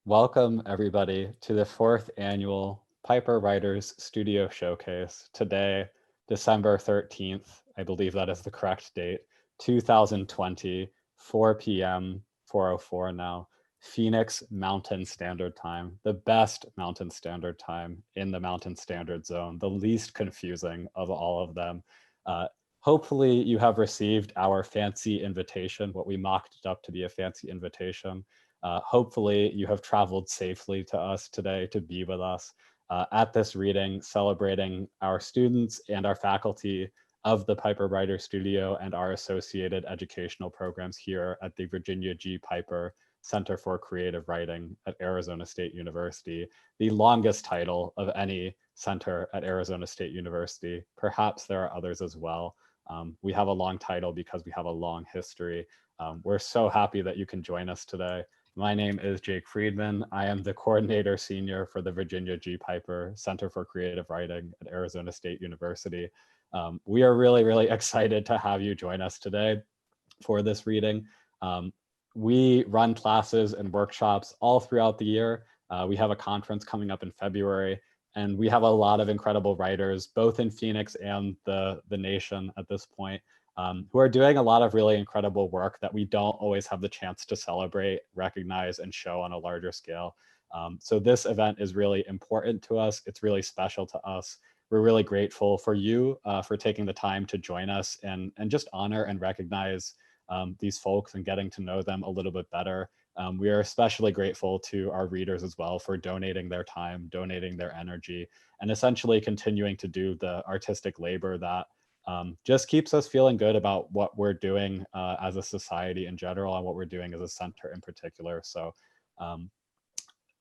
Welcome everybody to the 4th annual Piper Writers Studio Showcase. Today, December 13th, I believe that is the correct date, 2020, 4 p.m., 4:04 now, Phoenix Mountain Standard Time, the best Mountain Standard Time in the Mountain Standard Zone, the least confusing of all of them. Hopefully you have received our fancy invitation, what we mocked it up to be a fancy invitation. Hopefully you have traveled safely to us today to be with us at this reading, celebrating our students and our faculty of the Piper Writer Studio and our associated educational programs here at the Virginia G. Piper Center for Creative Writing at Arizona State University, the longest title of any center at Arizona State University. Perhaps there are others as well. We have a long title because we have a long history. We're so happy that you can join us today. My name is Jake Friedman. I am the coordinator senior for the Virginia G. Piper Center for Creative Writing at Arizona State University. We are really excited to have you join us today for this reading. We run classes and workshops all throughout the year. We have a conference coming up in February, and we have a lot of incredible writers, both in Phoenix and the nation at this point, who are doing a lot of really incredible work that we don't always have the chance to celebrate, recognize, and show on a larger scale. So this event is really important to us. It's really special to us. We're really grateful for you for taking the time to join us and just honor and recognize these folks and getting to know them a little bit better. We are especially grateful to our readers as well for donating their time, donating their energy, and essentially continuing to do the artistic labor that just keeps us feeling good about what we're doing as a society in general and what we're doing as a center in particular. So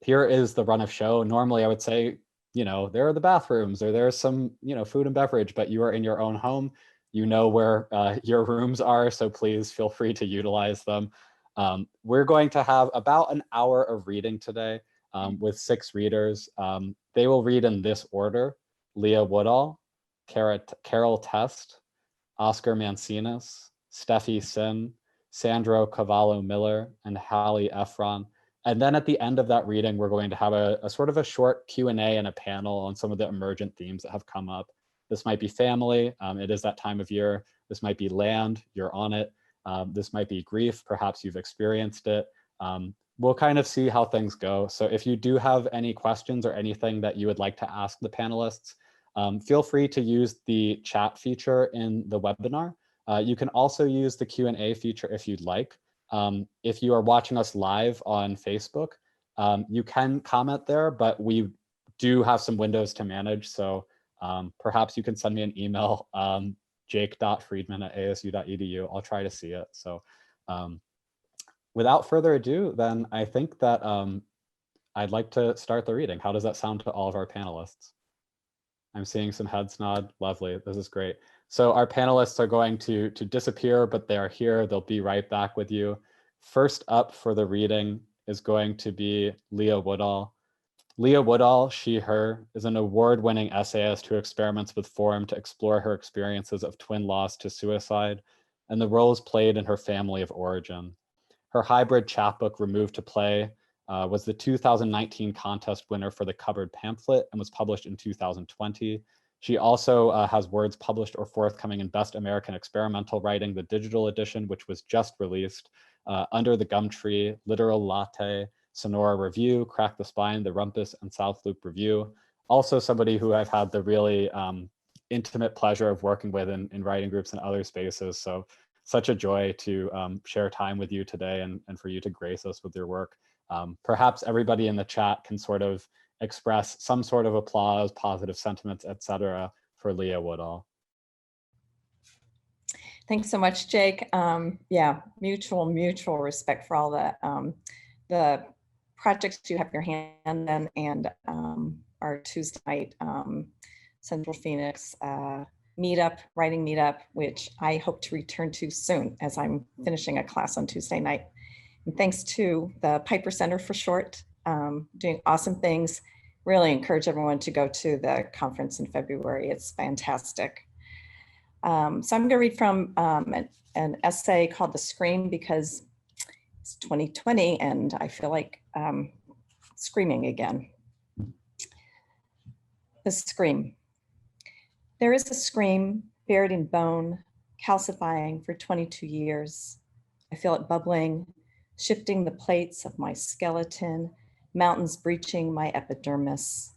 here is the run of show. Normally I would say, there are the bathrooms or there's some, food and beverage, but you are in your own home. You know where your rooms are, so please feel free to utilize them. We're going to have about an hour of reading today with 6 readers. They will read in this order: Leah Woodall, Carol Test, Oscar Mancinas, Steffi Sin, Sandra Cavallo Miller, and Hallie Ephron. And then at the end of that reading, we're going to have a sort of a short Q&A and a panel on some of the emergent themes that have come up. This might be family. It is that time of year. This might be land. You're on it. This might be grief. Perhaps you've experienced it. We'll kind of see how things go. So if you do have any questions or anything that you would like to ask the panelists, feel free to use the chat feature in the webinar. You can also use the Q&A feature if you'd like. If you are watching us live on Facebook, you can comment there, but we do have some windows to manage. So perhaps you can send me an email, jake.friedman@asu.edu. I'll try to see it. So without further ado, then I think that I'd like to start the reading. How does that sound to all of our panelists? I'm seeing some heads nod. Lovely. This is great. So our panelists are going to disappear, but they are here. They'll be right back with you. First up for the reading is going to be Leah Woodall. Leah Woodall, she, her, is an award-winning essayist who experiments with form to explore her experiences of twin loss to suicide and the roles played in her family of origin. Her hybrid chapbook, Removed to Play, was the 2019 contest winner for the Cupboard pamphlet and was published in 2020. She also has words published or forthcoming in Best American Experimental Writing, the digital edition, which was just released, Under the Gumtree, Literal Latte, Sonora Review, Crack the Spine, The Rumpus, and South Loop Review. Also somebody who I've had the really intimate pleasure of working with in writing groups and other spaces. So such a joy to share time with you today and for you to grace us with your work. Perhaps everybody in the chat can sort of express some sort of applause, positive sentiments, etc. for Leah Woodall. Thanks so much, Jake. Yeah, mutual respect for all the projects you have in your hand and our Tuesday night Central Phoenix writing meetup, which I hope to return to soon as I'm finishing a class on Tuesday night. And thanks to the Piper Center for short, doing awesome things. Really encourage everyone to go to the conference in February. It's fantastic. So I'm going to read from an essay called The Scream because it's 2020 and I feel like screaming again. The scream. There is a scream buried in bone, calcifying for 22 years. I feel it bubbling, shifting the plates of my skeleton, mountains breaching my epidermis.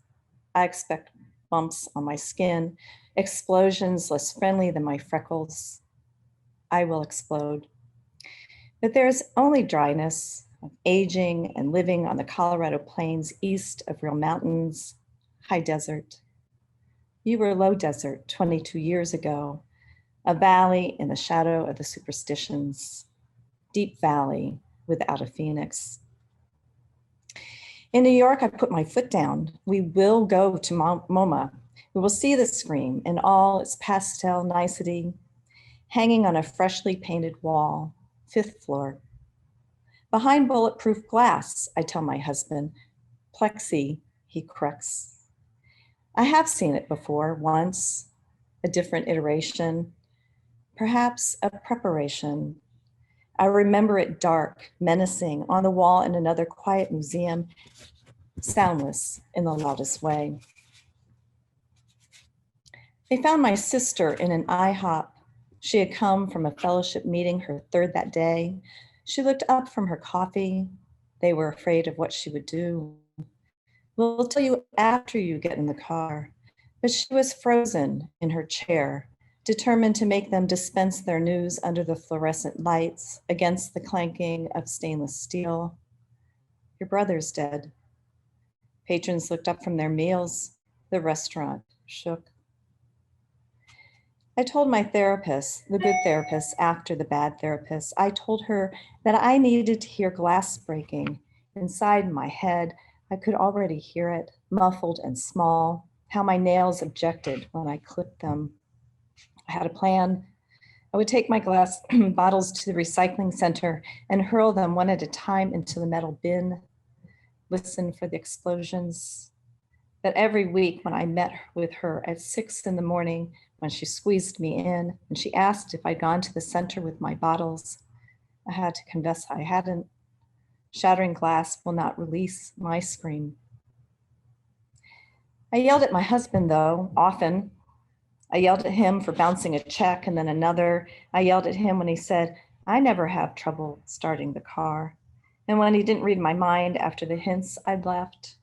I expect bumps on my skin, explosions less friendly than my freckles. I will explode. But there is only dryness of aging and living on the Colorado plains east of real mountains, high desert. You were low desert 22 years ago, a valley in the shadow of the superstitions, deep valley without a phoenix. In New York, I put my foot down. We will go to MoMA. We will see the scream in all its pastel nicety, hanging on a freshly painted wall, 5th floor. Behind bulletproof glass, I tell my husband. Plexi, he corrects. I have seen it before, once, a different iteration, perhaps a preparation. I remember it dark, menacing, on the wall in another quiet museum, soundless in the loudest way. They found my sister in an IHOP. She had come from a fellowship meeting, her 3rd that day. She looked up from her coffee. They were afraid of what she would do. We'll tell you after you get in the car. But she was frozen in her chair, determined to make them dispense their news under the fluorescent lights against the clanking of stainless steel. Your brother's dead. Patrons looked up from their meals. The restaurant shook. I told my therapist, the good therapist after the bad therapist, I told her that I needed to hear glass breaking. Inside my head, I could already hear it, muffled and small, how my nails objected when I clipped them. I had a plan. I would take my glass bottles to the recycling center and hurl them one at a time into the metal bin, listen for the explosions. That every week when I met with her at 6 in the morning, when she squeezed me in and she asked if I'd gone to the center with my bottles, I had to confess I hadn't. Shattering glass will not release my scream. I yelled at my husband though, often. I yelled at him for bouncing a check and then another. I yelled at him when he said, I never have trouble starting the car. And when he didn't read my mind after the hints I'd left.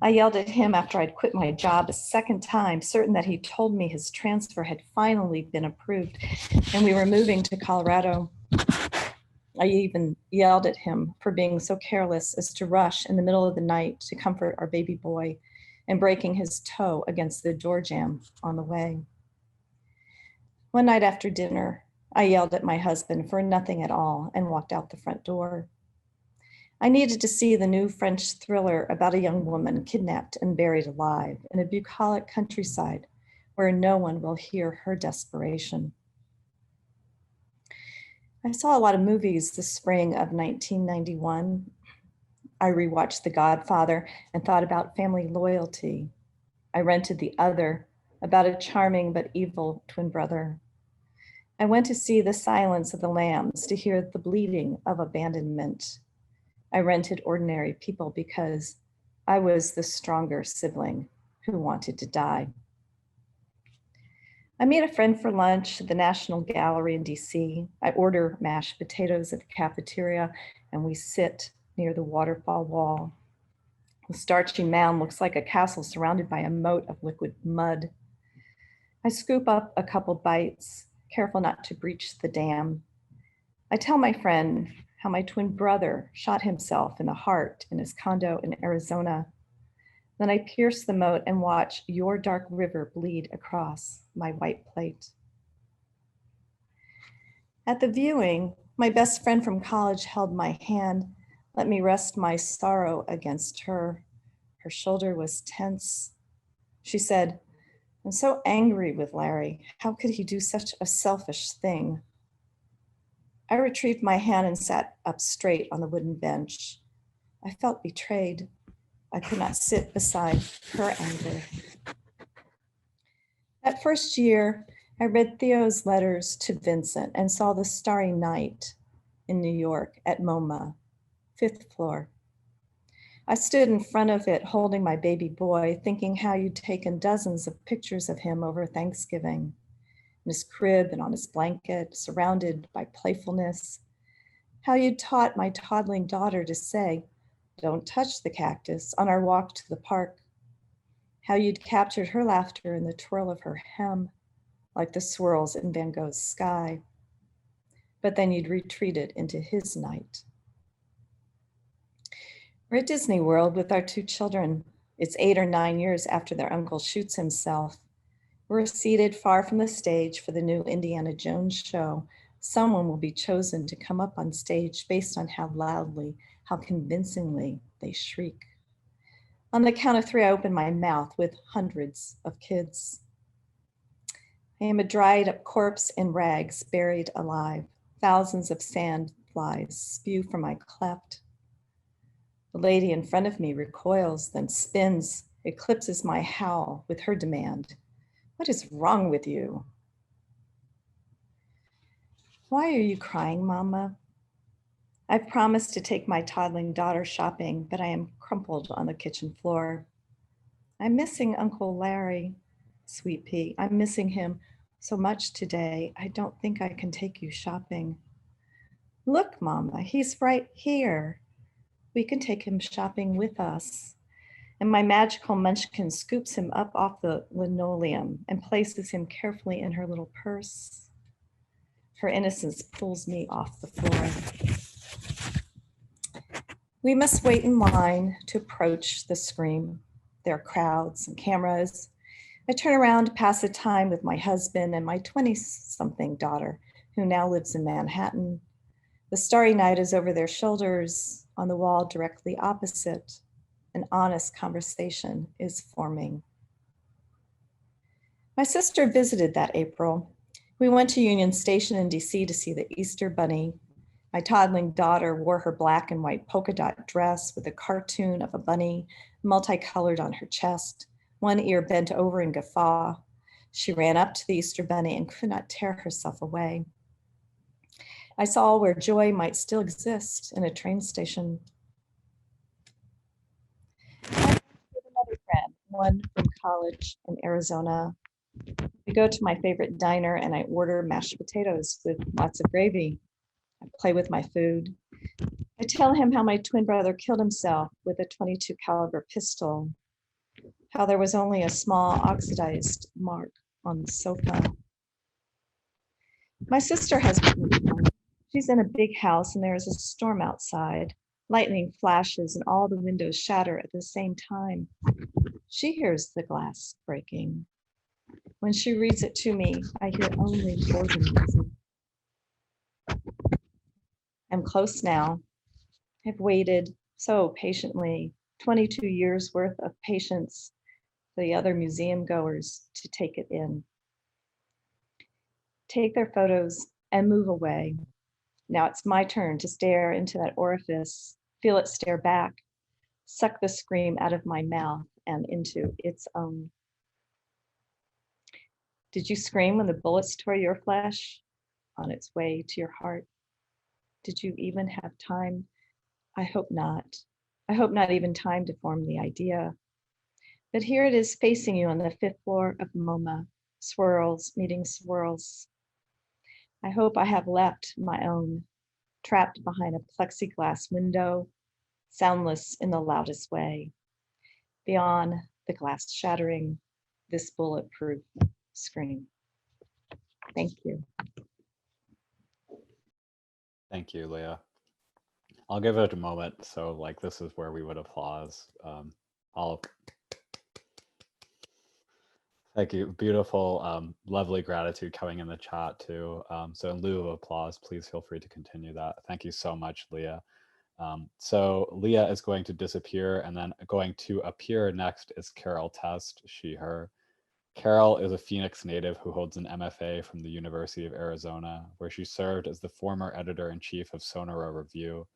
I yelled at him after I'd quit my job a 2nd time, certain that he told me his transfer had finally been approved and we were moving to Colorado. I even yelled at him for being so careless as to rush in the middle of the night to comfort our baby boy and breaking his toe against the door jamb on the way. One night after dinner, I yelled at my husband for nothing at all and walked out the front door. I needed to see the new French thriller about a young woman kidnapped and buried alive in a bucolic countryside where no one will hear her desperation. I saw a lot of movies this spring of 1991. I rewatched The Godfather and thought about family loyalty. I rented The Other, about a charming but evil twin brother. I went to see The Silence of the Lambs to hear the bleating of abandonment. I rented Ordinary People because I was the stronger sibling who wanted to die. I meet a friend for lunch at the National Gallery in DC. I order mashed potatoes at the cafeteria and we sit near the waterfall wall. The starchy mound looks like a castle surrounded by a moat of liquid mud. I scoop up a couple bites, careful not to breach the dam. I tell my friend how my twin brother shot himself in the heart in his condo in Arizona. Then I pierce the moat and watch your dark river bleed across my white plate. At the viewing, my best friend from college held my hand, let me rest my sorrow against her. Her shoulder was tense. She said, I'm so angry with Larry. How could he do such a selfish thing? I retrieved my hand and sat up straight on the wooden bench. I felt betrayed. I could not sit beside her anger. That first year, I read Theo's letters to Vincent and saw the Starry Night in New York at MoMA, 5th floor. I stood in front of it holding my baby boy, thinking how you'd taken dozens of pictures of him over Thanksgiving, in his crib and on his blanket, surrounded by playfulness. How you'd taught my toddling daughter to say, "Don't touch the cactus," on our walk to the park. How you'd captured her laughter in the twirl of her hem, like the swirls in Van Gogh's sky. But then you'd retreated into his night. We're at Disney World with our two children. It's 8 or 9 years after their uncle shoots himself. We're seated far from the stage for the new Indiana Jones show. Someone will be chosen to come up on stage based on how loudly, how convincingly they shriek. On the count of 3, I open my mouth with hundreds of kids. I am a dried up corpse in rags, buried alive. Thousands of sand flies spew from my cleft. The lady in front of me recoils, then spins, eclipses my howl with her demand. What is wrong with you? Why are you crying, Mama? I've promised to take my toddling daughter shopping, but I am crumpled on the kitchen floor. I'm missing Uncle Larry, Sweet Pea. I'm missing him so much today. I don't think I can take you shopping. Look, Mama, he's right here. We can take him shopping with us. And my magical munchkin scoops him up off the linoleum and places him carefully in her little purse. Her innocence pulls me off the floor. We must wait in line to approach the screen. There are crowds and cameras. I turn around to pass the time with my husband and my 20-something daughter, who now lives in Manhattan. The starry night is over their shoulders. On the wall directly opposite, an honest conversation is forming. My sister visited that April. We went to Union Station in DC to see the Easter Bunny. My toddling daughter wore her black and white polka dot dress with a cartoon of a bunny multicolored on her chest, one ear bent over in guffaw. She ran up to the Easter Bunny and could not tear herself away. I saw where joy might still exist in a train station. I with another friend, one from college in Arizona. We go to my favorite diner and I order mashed potatoes with lots of gravy. I play with my food. I tell him how my twin brother killed himself with a .22 caliber pistol, how there was only a small oxidized mark on the sofa. My sister has she's in a big house and there is a storm outside. Lightning flashes and all the windows shatter at the same time. She hears the glass breaking. When she reads it to me, I hear only organ music. I'm close now. I've waited so patiently, 22 years worth of patience for the other museum goers to take it in. Take their photos and move away. Now it's my turn to stare into that orifice, feel it stare back, suck the scream out of my mouth and into its own. Did you scream when the bullets tore your flesh on its way to your heart? Did you even have time? I hope not. I hope not even time to form the idea. But here it is facing you on the 5th floor of MoMA, swirls meeting swirls. I hope I have left my own, trapped behind a plexiglass window, soundless in the loudest way. Beyond the glass shattering, this bulletproof screen. Thank you. Thank you, Leah. I'll give it a moment. So like, this is where we would applause. Thank you. Beautiful, lovely gratitude coming in the chat too. So in lieu of applause, please feel free to continue that. Thank you so much, Leah. So Leah is going to disappear, and then going to appear next is Carol Test, she, her. Carol is a Phoenix native who holds an MFA from the University of Arizona, where she served as the former editor-in-chief of Sonora Review.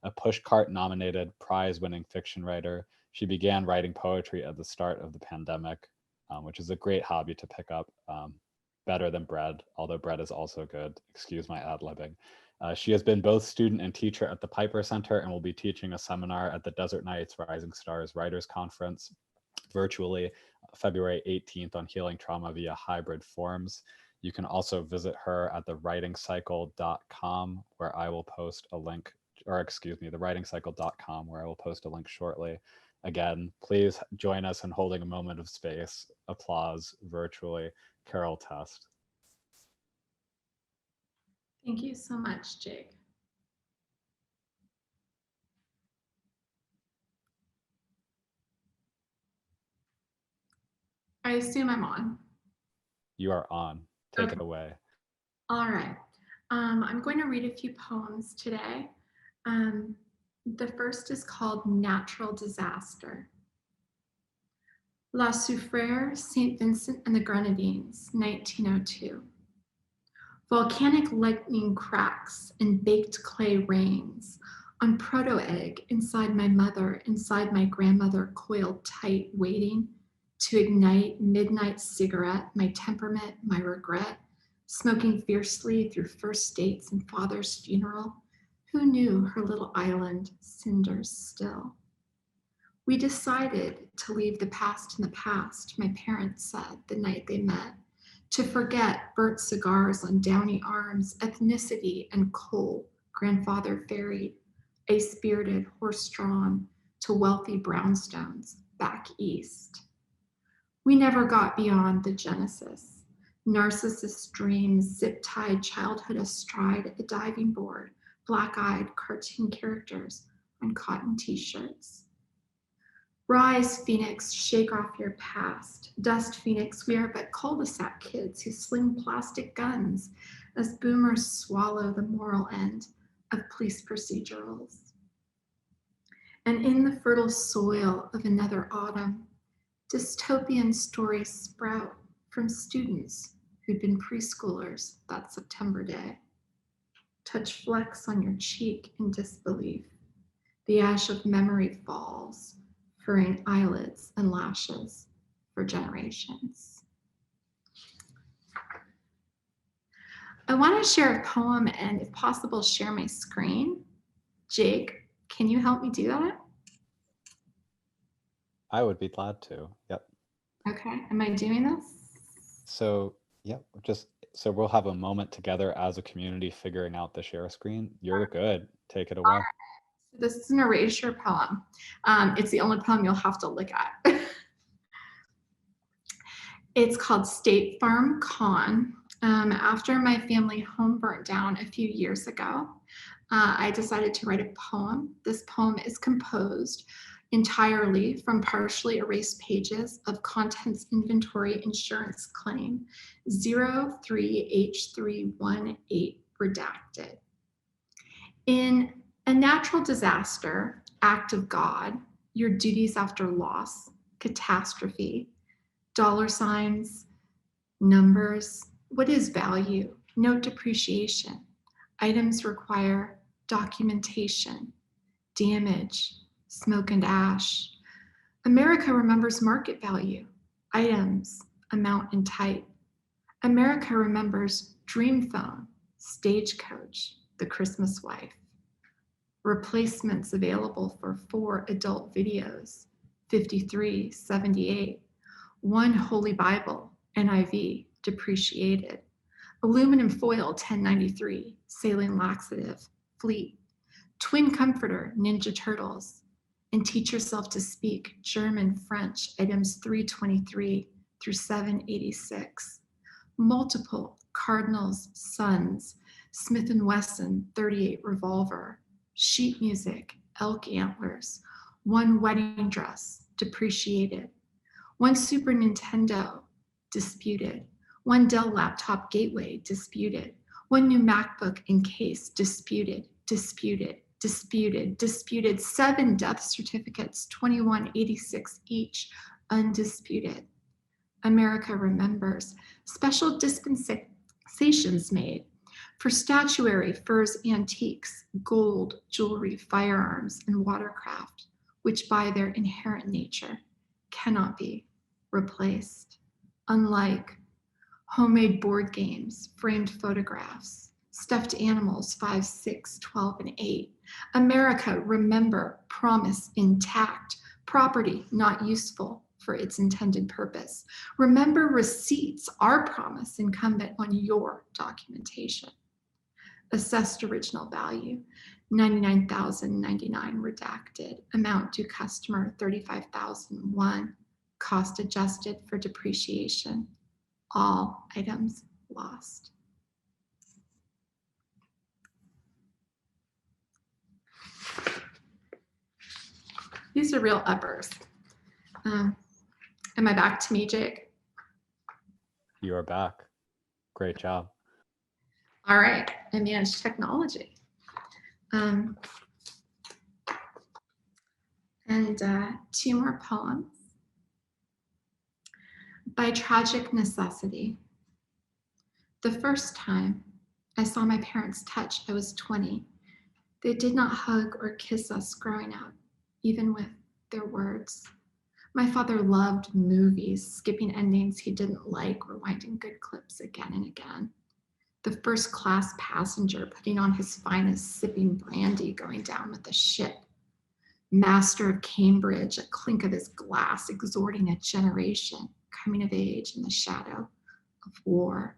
A Pushcart-nominated, prize-winning fiction writer, she began writing poetry at the start of the pandemic, which is a great hobby to pick up, better than bread, although bread is also good. Excuse my ad-libbing. She has been both student and teacher at the Piper Center and will be teaching a seminar at the Desert Nights Rising Stars Writers Conference virtually February 18th on healing trauma via hybrid forms. You can also visit her at thewritingcycle.com where I will post a link, or excuse me, thewritingcycle.com where I will post a link shortly. Again, please join us in holding a moment of space. Applause virtually. Carol Test. Thank you so much, Jake. I assume I'm on. You are on. Take it away. All right. I'm going to read a few poems today. The first is called Natural Disaster. La Soufriere, St. Vincent and the Grenadines, 1902. Volcanic lightning cracks and baked clay rains on proto-egg inside my mother, inside my grandmother, coiled tight, waiting to ignite midnight cigarette, my temperament, my regret, smoking fiercely through first dates and father's funeral. Who knew her little island, cinders still? We decided to leave the past in the past, my parents said the night they met, to forget burnt cigars on downy arms, ethnicity and coal, grandfather ferried, a-spirited, horse-drawn, to wealthy brownstones back east. We never got beyond the Genesis. Narcissus dreams, zip-tied childhood astride a diving board, black-eyed cartoon characters on cotton t-shirts. Rise, Phoenix, shake off your past. Dust, Phoenix, we are but cul-de-sac kids who sling plastic guns as boomers swallow the moral end of police procedurals. And in the fertile soil of another autumn, dystopian stories sprout from students who'd been preschoolers that September day. Touch flecks on your cheek in disbelief. The ash of memory falls, furring eyelids and lashes for generations. I want to share a poem and, if possible, share my screen. Jake, can you help me do that? I would be glad to. Yep. Okay, am I doing this? So, yep, so we'll have a moment together as a community figuring out the share screen. You're good. Take it away. This is an erasure poem. It's the only poem you'll have to look at. It's called State Farm Con. After my family home burnt down a few years ago, I decided to write a poem. This poem is composed entirely from partially erased pages of contents inventory insurance claim 03H318 redacted. In a natural disaster, act of God, your duties after loss, catastrophe, dollar signs, numbers, what is value? Note depreciation. Items require documentation, damage, smoke and ash. America remembers market value, items, amount and type. America remembers dream phone, stagecoach, the Christmas wife. Replacements available for 4 adult videos, 53.78. 1 Holy Bible, NIV, depreciated. Aluminum foil, 1093, saline laxative, fleet. Twin comforter, Ninja Turtles. And teach yourself to speak German, French, items 323 through 786. Multiple Cardinals, Sons, Smith & Wesson 38 revolver. Sheet music, elk antlers. 1 wedding dress, depreciated. 1 Super Nintendo, disputed. 1 Dell laptop gateway, disputed. 1 new MacBook in case, disputed, disputed, disputed, disputed. 7 death certificates, 2186 each, undisputed. America remembers special dispensations made for statuary, furs, antiques, gold, jewelry, firearms, and watercraft, which by their inherent nature cannot be replaced. Unlike homemade board games, framed photographs, Stuffed animals 5, 6, 12, and 8. America, remember, promise intact. Property not useful for its intended purpose. Remember receipts, our promise incumbent on your documentation. Assessed original value, $99,099 redacted. Amount due customer, $35,001. Cost adjusted for depreciation. All items lost. These are real uppers. Am I back to me, Jake? You are back. Great job. All right, I managed technology. And two more poems. By tragic necessity. The first time I saw my parents touch, I was 20. They did not hug or kiss us growing up, even with their words. My father loved movies, skipping endings he didn't like, rewinding good clips again and again. The first class passenger putting on his finest, sipping brandy, going down with the ship. Master of Cambridge, a clink of his glass, exhorting a generation coming of age in the shadow of war.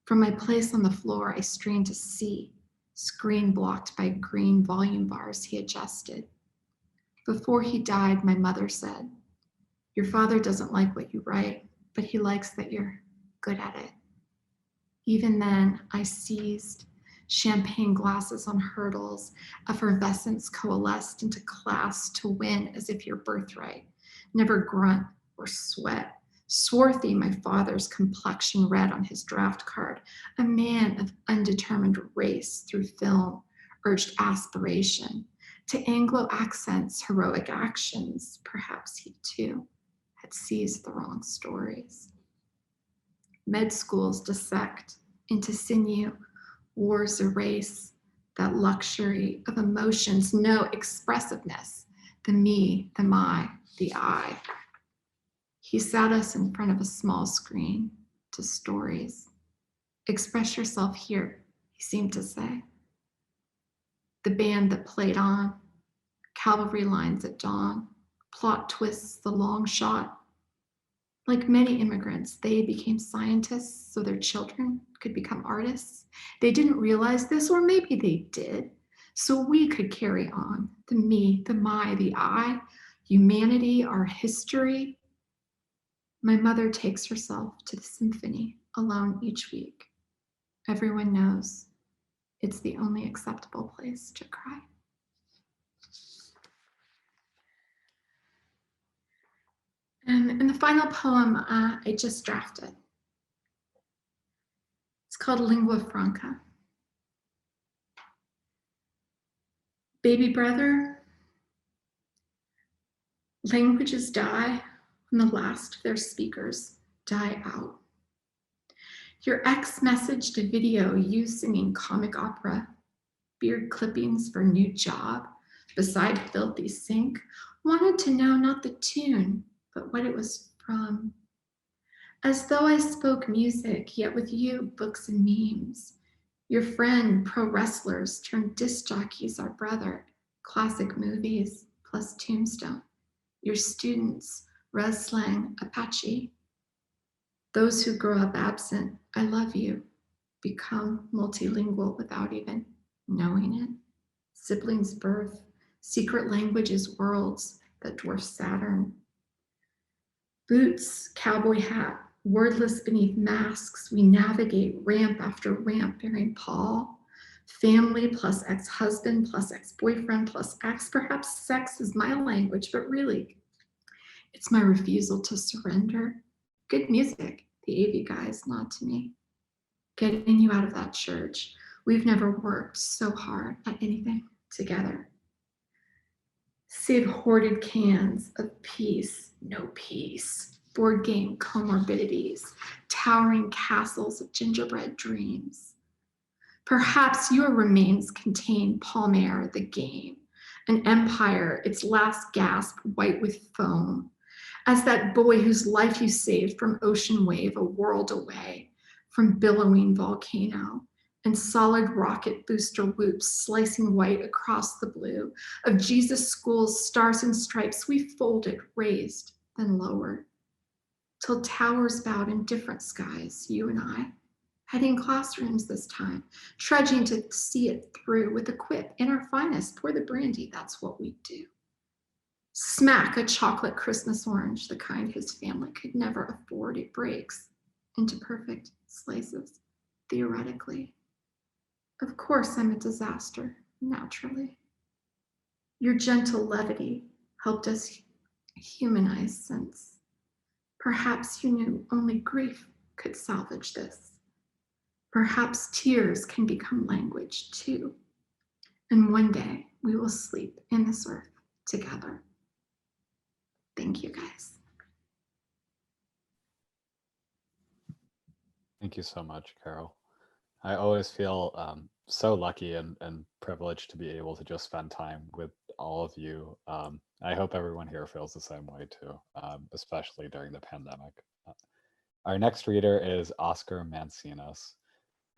From my place on the floor, I strained to see, screen blocked by green volume bars he adjusted. Before he died, my mother said, "Your father doesn't like what you write, but he likes that you're good at it." Even then, I seized champagne glasses on hurdles, effervescence coalesced into class to win as if your birthright, never grunt or sweat. Swarthy, my father's complexion read on his draft card, a man of undetermined race through film, urged aspiration. To Anglo accents, heroic actions, perhaps he too had seized the wrong stories. Med schools dissect into sinew, wars erase that luxury of emotions, no expressiveness, the me, the my, the I. He sat us in front of a small screen to stories. Express yourself here, he seemed to say. The band that played on, cavalry lines at dawn, plot twists, the long shot. Like many immigrants, they became scientists so their children could become artists. They didn't realize this, or maybe they did, so we could carry on. The me, the my, the I, humanity, our history. My mother takes herself to the symphony alone each week. Everyone knows it's the only acceptable place to cry. And the final poem I just drafted. It's called Lingua Franca. Baby brother, languages die when the last of their speakers die out. Your ex messaged a video, you singing comic opera, beard clippings for new job, beside filthy sink, wanted to know not the tune, but what it was from. As though I spoke music, yet with you, books and memes. Your friend, pro wrestlers turned disc jockeys, our brother, classic movies plus Tombstone. Your students, res slang, Apache. Those who grow up absent, I love you, become multilingual without even knowing it. Siblings' birth, secret languages, worlds that dwarf Saturn. Boots, cowboy hat, wordless beneath masks, we navigate ramp after ramp bearing Paul. Family plus ex-husband plus ex-boyfriend plus ex, perhaps sex is my language, but really, it's my refusal to surrender. Good music, the AV guys nod to me. Getting you out of that church. We've never worked so hard at anything together. Save hoarded cans of peace, no peace. Board game comorbidities, towering castles of gingerbread dreams. Perhaps your remains contain Palmair, the game, an empire, its last gasp white with foam. As that boy whose life you saved from ocean wave, a world away, from billowing volcano, and solid rocket booster whoops slicing white across the blue of Jesus schools, stars and stripes we folded, raised, then lowered, till towers bowed in different skies, you and I, heading classrooms this time, trudging to see it through with a quip in our finest, pour the brandy, that's what we do. Smack a chocolate Christmas orange, the kind his family could never afford, it breaks into perfect slices, theoretically. Of course I'm a disaster, naturally. Your gentle levity helped us humanize since. Perhaps you knew only grief could salvage this. Perhaps tears can become language too. And one day we will sleep in this earth together. Thank you, guys. Thank you so much, Carol. I always feel so lucky and privileged to be able to just spend time with all of you. I hope everyone here feels the same way too, especially during the pandemic. Our next reader is Oscar Mancinas.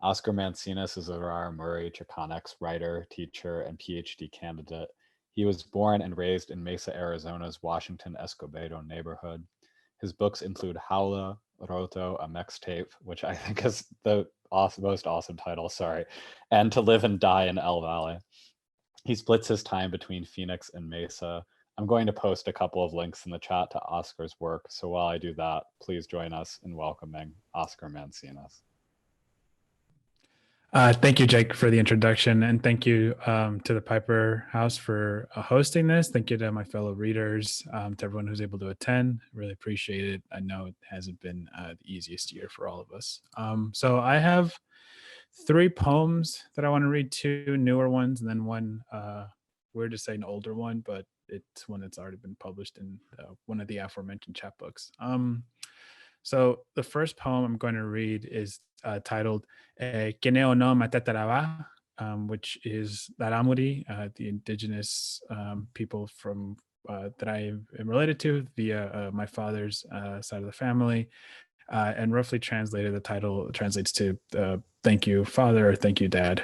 Oscar Mancinas is a Aurora Murray Chicanx writer, teacher, and PhD candidate. He was born and raised in Mesa, Arizona's Washington Escobedo neighborhood. His books include Howla, Roto, a mixtape, which I think is the most awesome title, sorry, and To Live and Die in El Valle. He splits his time between Phoenix and Mesa. I'm going to post a couple of links in the chat to Oscar's work, so while I do that, please join us in welcoming Oscar Mancinas. Thank you, Jake, for the introduction, and thank you to the Piper House for hosting this. Thank you to my fellow readers, to everyone who's able to attend. Really appreciate it. I know it hasn't been the easiest year for all of us. So I have 3 poems that I want to read, 2 newer ones, and then one, weird to say an older one, but it's one that's already been published in one of the aforementioned chapbooks. So the first poem I'm going to read is titled Keneo no Matataraba, which is Laramuri, the indigenous people from that I am related to via my father's side of the family. And roughly translated, the title translates to thank you, Father, or thank you, Dad.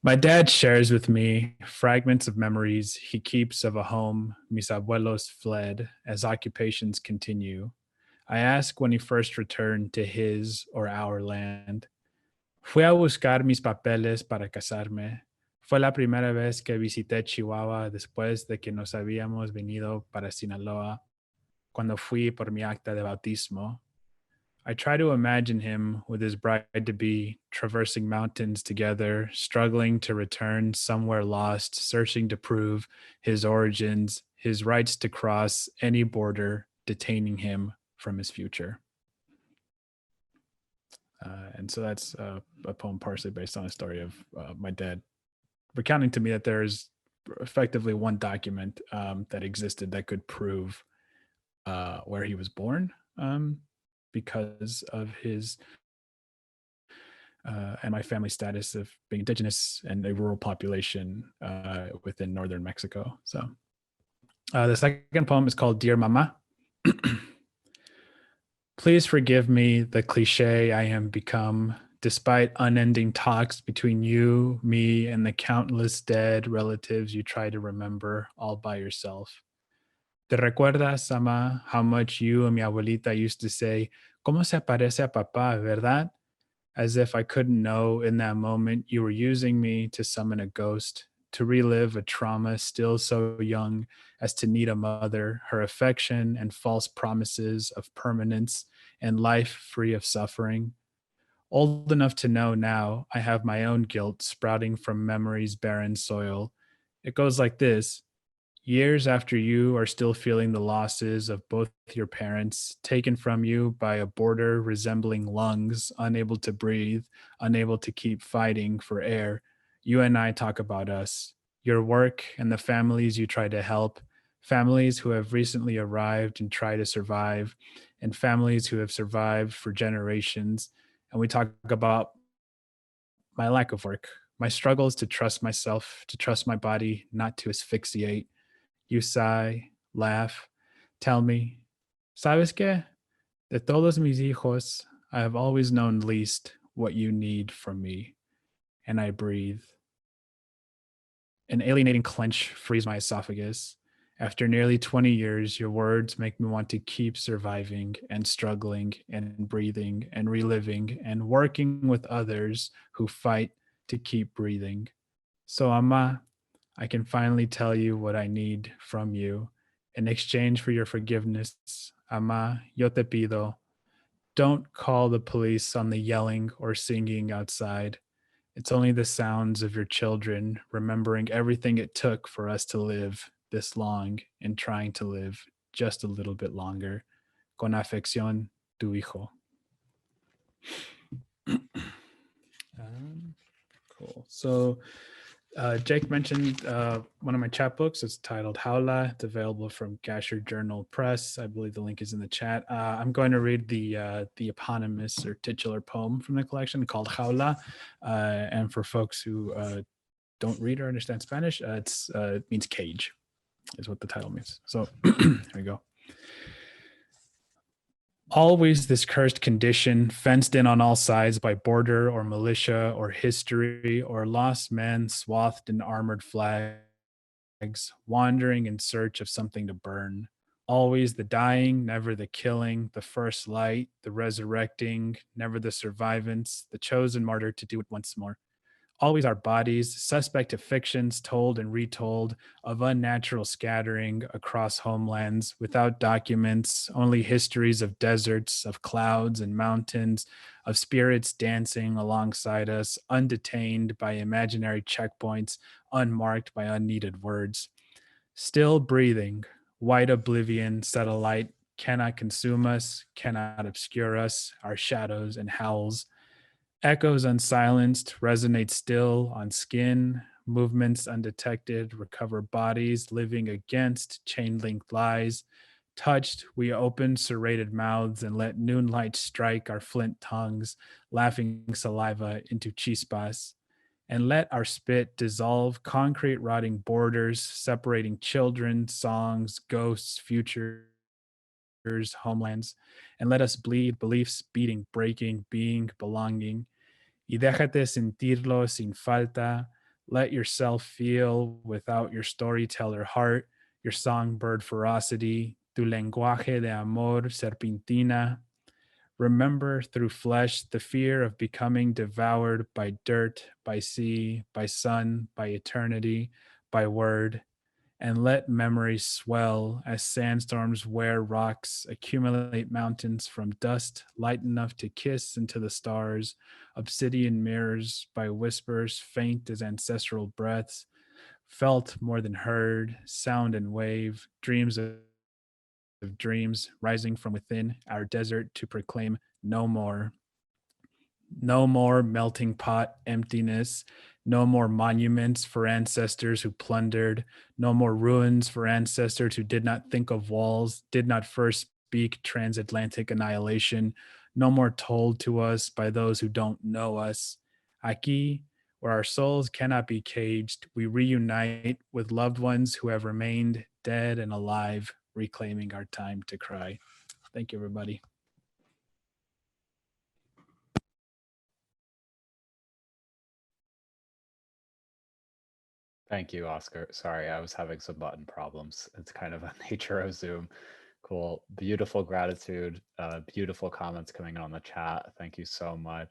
My dad shares with me fragments of memories he keeps of a home mis abuelos fled as occupations continue. I ask when he first returned to his or our land. Fui a buscar mis papeles para casarme. Fue la primera vez que visité Chihuahua después de que nos habíamos venido para Sinaloa, cuando fui por mi acta de bautismo. I try to imagine him with his bride-to-be traversing mountains together, struggling to return somewhere lost, searching to prove his origins, his rights to cross any border, detaining him from his future. And so that's a poem partially based on a story of my dad recounting to me that there is effectively one document that existed that could prove where he was born. Because of his and my family's status of being indigenous and a rural population within northern Mexico. So the second poem is called Dear Mama. Please forgive me the cliche I am become, despite unending talks between you, me, and the countless dead relatives you try to remember all by yourself. ¿Te recuerdas, Ama, how much you and mi abuelita used to say, ¿Cómo se parece a papá, verdad? As if I couldn't know in that moment you were using me to summon a ghost, to relive a trauma still so young as to need a mother, her affection and false promises of permanence and life free of suffering. Old enough to know now I have my own guilt sprouting from memory's barren soil. It goes like this. Years after you are still feeling the losses of both your parents, taken from you by a border resembling lungs, unable to breathe, unable to keep fighting for air, you and I talk about us, your work and the families you try to help, families who have recently arrived and try to survive, and families who have survived for generations. And we talk about my lack of work, my struggles to trust myself, to trust my body, not to asphyxiate. You sigh, laugh, tell me, ¿sabes qué? De todos mis hijos, I have always known least what you need from me, and I breathe. An alienating clench frees my esophagus. After nearly 20 years, your words make me want to keep surviving and struggling and breathing and reliving and working with others who fight to keep breathing. So, Ama, I can finally tell you what I need from you. In exchange for your forgiveness, Ama, yo te pido, don't call the police on the yelling or singing outside. It's only the sounds of your children remembering everything it took for us to live this long and trying to live just a little bit longer. Con afección, tu hijo. Cool. So Jake mentioned one of my chapbooks. It's titled Howla. It's available from Gasher Journal Press. I believe the link is in the chat. I'm going to read the eponymous or titular poem from the collection called Howla. And for folks who don't read or understand Spanish, it means cage, is what the title means. So here we go. Always this cursed condition, fenced in on all sides by border or militia or history or lost men swathed in armored flags, wandering in search of something to burn. Always the dying, never the killing, the first light, the resurrecting, never the survivance, the chosen martyr to do it once more. Always our bodies, suspect to fictions told and retold of unnatural scattering across homelands without documents, only histories of deserts, of clouds and mountains, of spirits dancing alongside us, undetained by imaginary checkpoints, unmarked by unneeded words. Still breathing, white oblivion set alight, cannot consume us, cannot obscure us, our shadows and howls. Echoes unsilenced, resonate still on skin, movements undetected, recover bodies living against chain-linked lies. Touched, we open serrated mouths and let noon light strike our flint tongues, laughing saliva into chispas. And let our spit dissolve concrete rotting borders, separating children, songs, ghosts, futures, homelands. And let us bleed beliefs, beating, breaking, being, belonging. Y déjate sentirlo sin falta. Let yourself feel without your storyteller heart, your songbird ferocity, tu lenguaje de amor serpentina. Remember through flesh the fear of becoming devoured by dirt, by sea, by sun, by eternity, by word. And let memories swell as sandstorms wear rocks, accumulate mountains from dust light enough to kiss into the stars, obsidian mirrors by whispers faint as ancestral breaths, felt more than heard, sound and wave, dreams of dreams rising from within our desert to proclaim no more. No more melting pot emptiness. No more monuments for ancestors who plundered. No more ruins for ancestors who did not think of walls, did not first speak transatlantic annihilation. No more told to us by those who don't know us. Aquí, where our souls cannot be caged, we reunite with loved ones who have remained dead and alive, reclaiming our time to cry. Thank you, everybody. Thank you, Oscar. Sorry, I was having some button problems. It's kind of a nature of Zoom. Cool. Beautiful gratitude. Beautiful comments coming in on the chat. Thank you so much.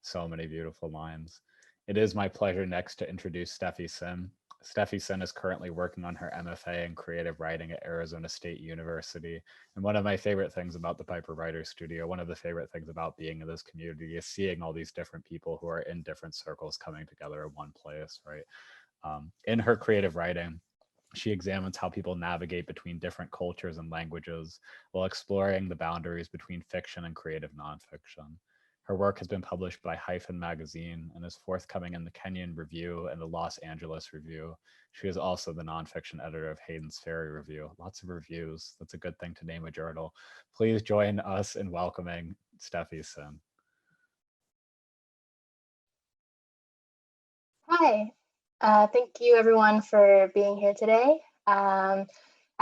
So many beautiful lines. It is my pleasure next to introduce Steffi Sim. Steffi Sim is currently working on her MFA in creative writing at Arizona State University. And one of my favorite things about the Piper Writers Studio, one of the favorite things about being in this community is seeing all these different people who are in different circles coming together in one place, right? In her creative writing, she examines how people navigate between different cultures and languages while exploring the boundaries between fiction and creative nonfiction. Her work has been published by Hyphen Magazine and is forthcoming in the Kenyan Review and the Los Angeles Review. She is also the nonfiction editor of Hayden's Ferry Review. Lots of reviews. That's a good thing to name a journal. Please join us in welcoming Steffi Sim. Hi. Thank you everyone for being here today.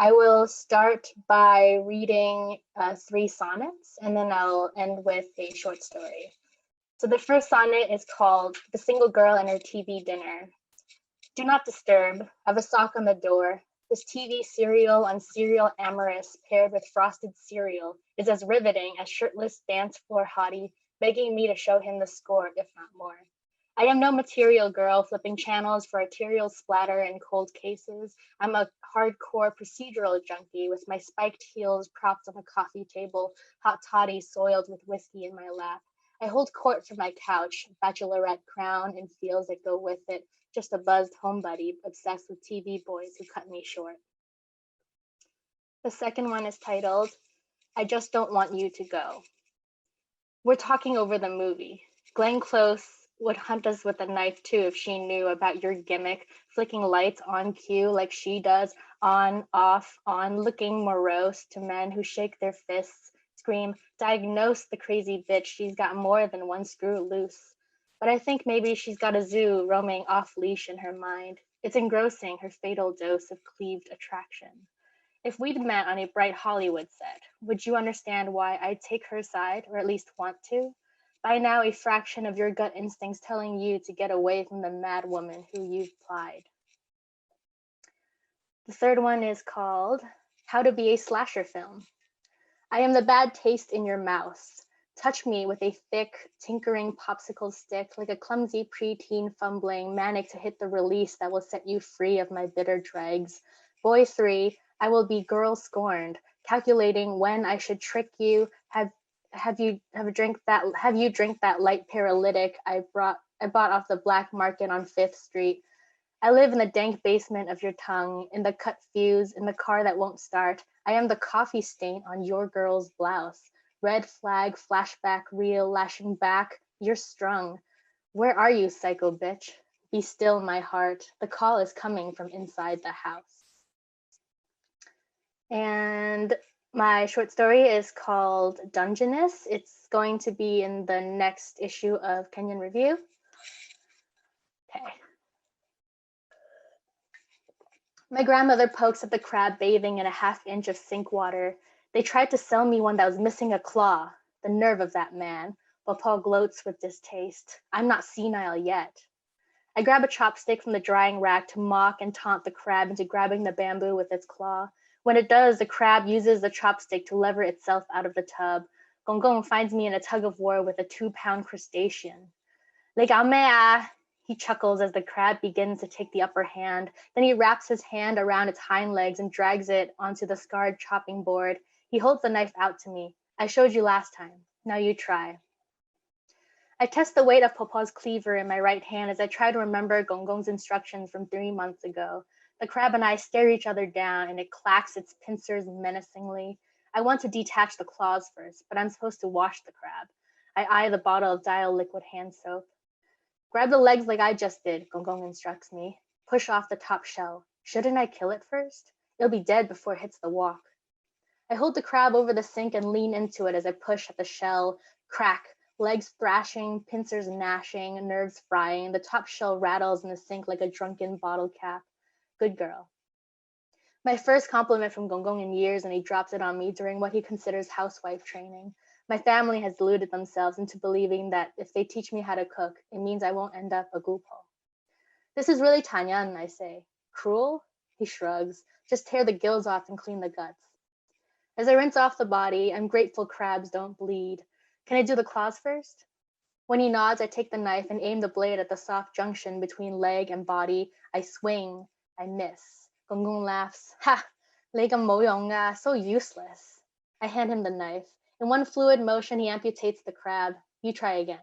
I will start by reading 3 sonnets, and then I'll end with a short story. So the first sonnet is called The Single Girl and Her TV Dinner. Do not disturb. I have a sock on the door. This TV serial on serial amorous paired with frosted cereal is as riveting as shirtless dance floor hottie begging me to show him the score, if not more. I am no material girl flipping channels for arterial splatter in cold cases. I'm a hardcore procedural junkie with my spiked heels propped on a coffee table, hot toddy soiled with whiskey in my lap. I hold court from my couch, bachelorette crown and feels that go with it, just a buzzed homebody obsessed with TV boys who cut me short. The second one is titled, I Just Don't Want You to Go. We're talking over the movie. Glenn Close would hunt us with a knife too if she knew about your gimmick, flicking lights on cue like she does, on, off, on, looking morose to men who shake their fists, scream, diagnose the crazy bitch, she's got more than one screw loose. But I think maybe she's got a zoo roaming off leash in her mind. It's engrossing her fatal dose of cleaved attraction. If we'd met on a bright Hollywood set, would you understand why I'd take her side, or at least want to? By now, a fraction of your gut instincts telling you to get away from the mad woman who you've plied. The third one is called How to Be a Slasher Film. I am the bad taste in your mouth. Touch me with a thick, tinkering popsicle stick like a clumsy preteen fumbling, manic to hit the release that will set you free of my bitter dregs. Boy 3, I will be girl scorned, calculating when I should trick you, have you drink that light paralytic I bought off the black market on 5th Street. I live in the dank basement of your tongue, in the cut fuse, in the car that won't start. I am the coffee stain on your girl's blouse. Red flag, flashback reel, lashing back. You're strung. Where are you, psycho bitch? Be still, my heart. The call is coming from inside the house. And my short story is called Dungeness. It's going to be in the next issue of Kenyan Review. Okay. My grandmother pokes at the crab bathing in a half-inch of sink water. They tried to sell me one that was missing a claw. The nerve of that man. Paul gloats with distaste. I'm not senile yet. I grab a chopstick from the drying rack to mock and taunt the crab into grabbing the bamboo with its claw. When it does, the crab uses the chopstick to lever itself out of the tub. Gong Gong finds me in a tug of war with a 2-pound crustacean. Legamea! He chuckles as the crab begins to take the upper hand. Then he wraps his hand around its hind legs and drags it onto the scarred chopping board. He holds the knife out to me. I showed you last time. Now you try. I test the weight of Popo's cleaver in my right hand as I try to remember Gong Gong's instructions from 3 months ago. The crab and I stare each other down and it clacks its pincers menacingly. I want to detach the claws first, but I'm supposed to wash the crab. I eye the bottle of dial liquid hand soap. Grab the legs like I just did, Gong Gong instructs me. Push off the top shell. Shouldn't I kill it first? It'll be dead before it hits the wok. I hold the crab over the sink and lean into it as I push at the shell. Crack, legs thrashing, pincers gnashing, nerves frying. The top shell rattles in the sink like a drunken bottle cap. Good girl. My first compliment from Gong Gong in years, and he drops it on me during what he considers housewife training. My family has deluded themselves into believing that if they teach me how to cook, it means I won't end up a gupo. This is really Tanyan, I say. Cruel? He shrugs. Just tear the gills off and clean the guts. As I rinse off the body, I'm grateful crabs don't bleed. Can I do the claws first? When he nods, I take the knife and aim the blade at the soft junction between leg and body. I swing. I miss. Gong Gong laughs. Ha! Legam moyonga, so useless. I hand him the knife. In one fluid motion, he amputates the crab. You try again.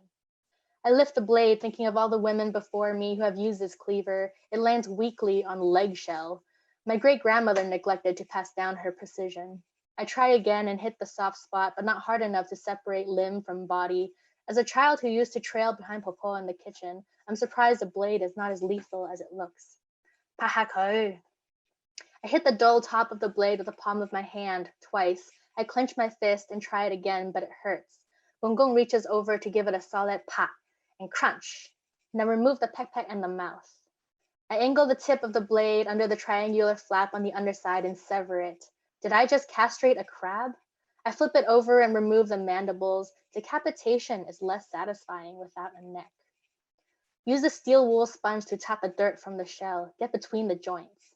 I lift the blade, thinking of all the women before me who have used this cleaver. It lands weakly on leg shell. My great-grandmother neglected to pass down her precision. I try again and hit the soft spot, but not hard enough to separate limb from body. As a child who used to trail behind Popo in the kitchen, I'm surprised the blade is not as lethal as it looks. Pahako. I hit the dull top of the blade with the palm of my hand twice. I clench my fist and try it again, but it hurts. Gong Gong reaches over to give it a solid pa and crunch, and then remove the peck and the mouth. I angle the tip of the blade under the triangular flap on the underside and sever it. Did I just castrate a crab? I flip it over and remove the mandibles. Decapitation is less satisfying without a neck. Use a steel wool sponge to tap the dirt from the shell. Get between the joints.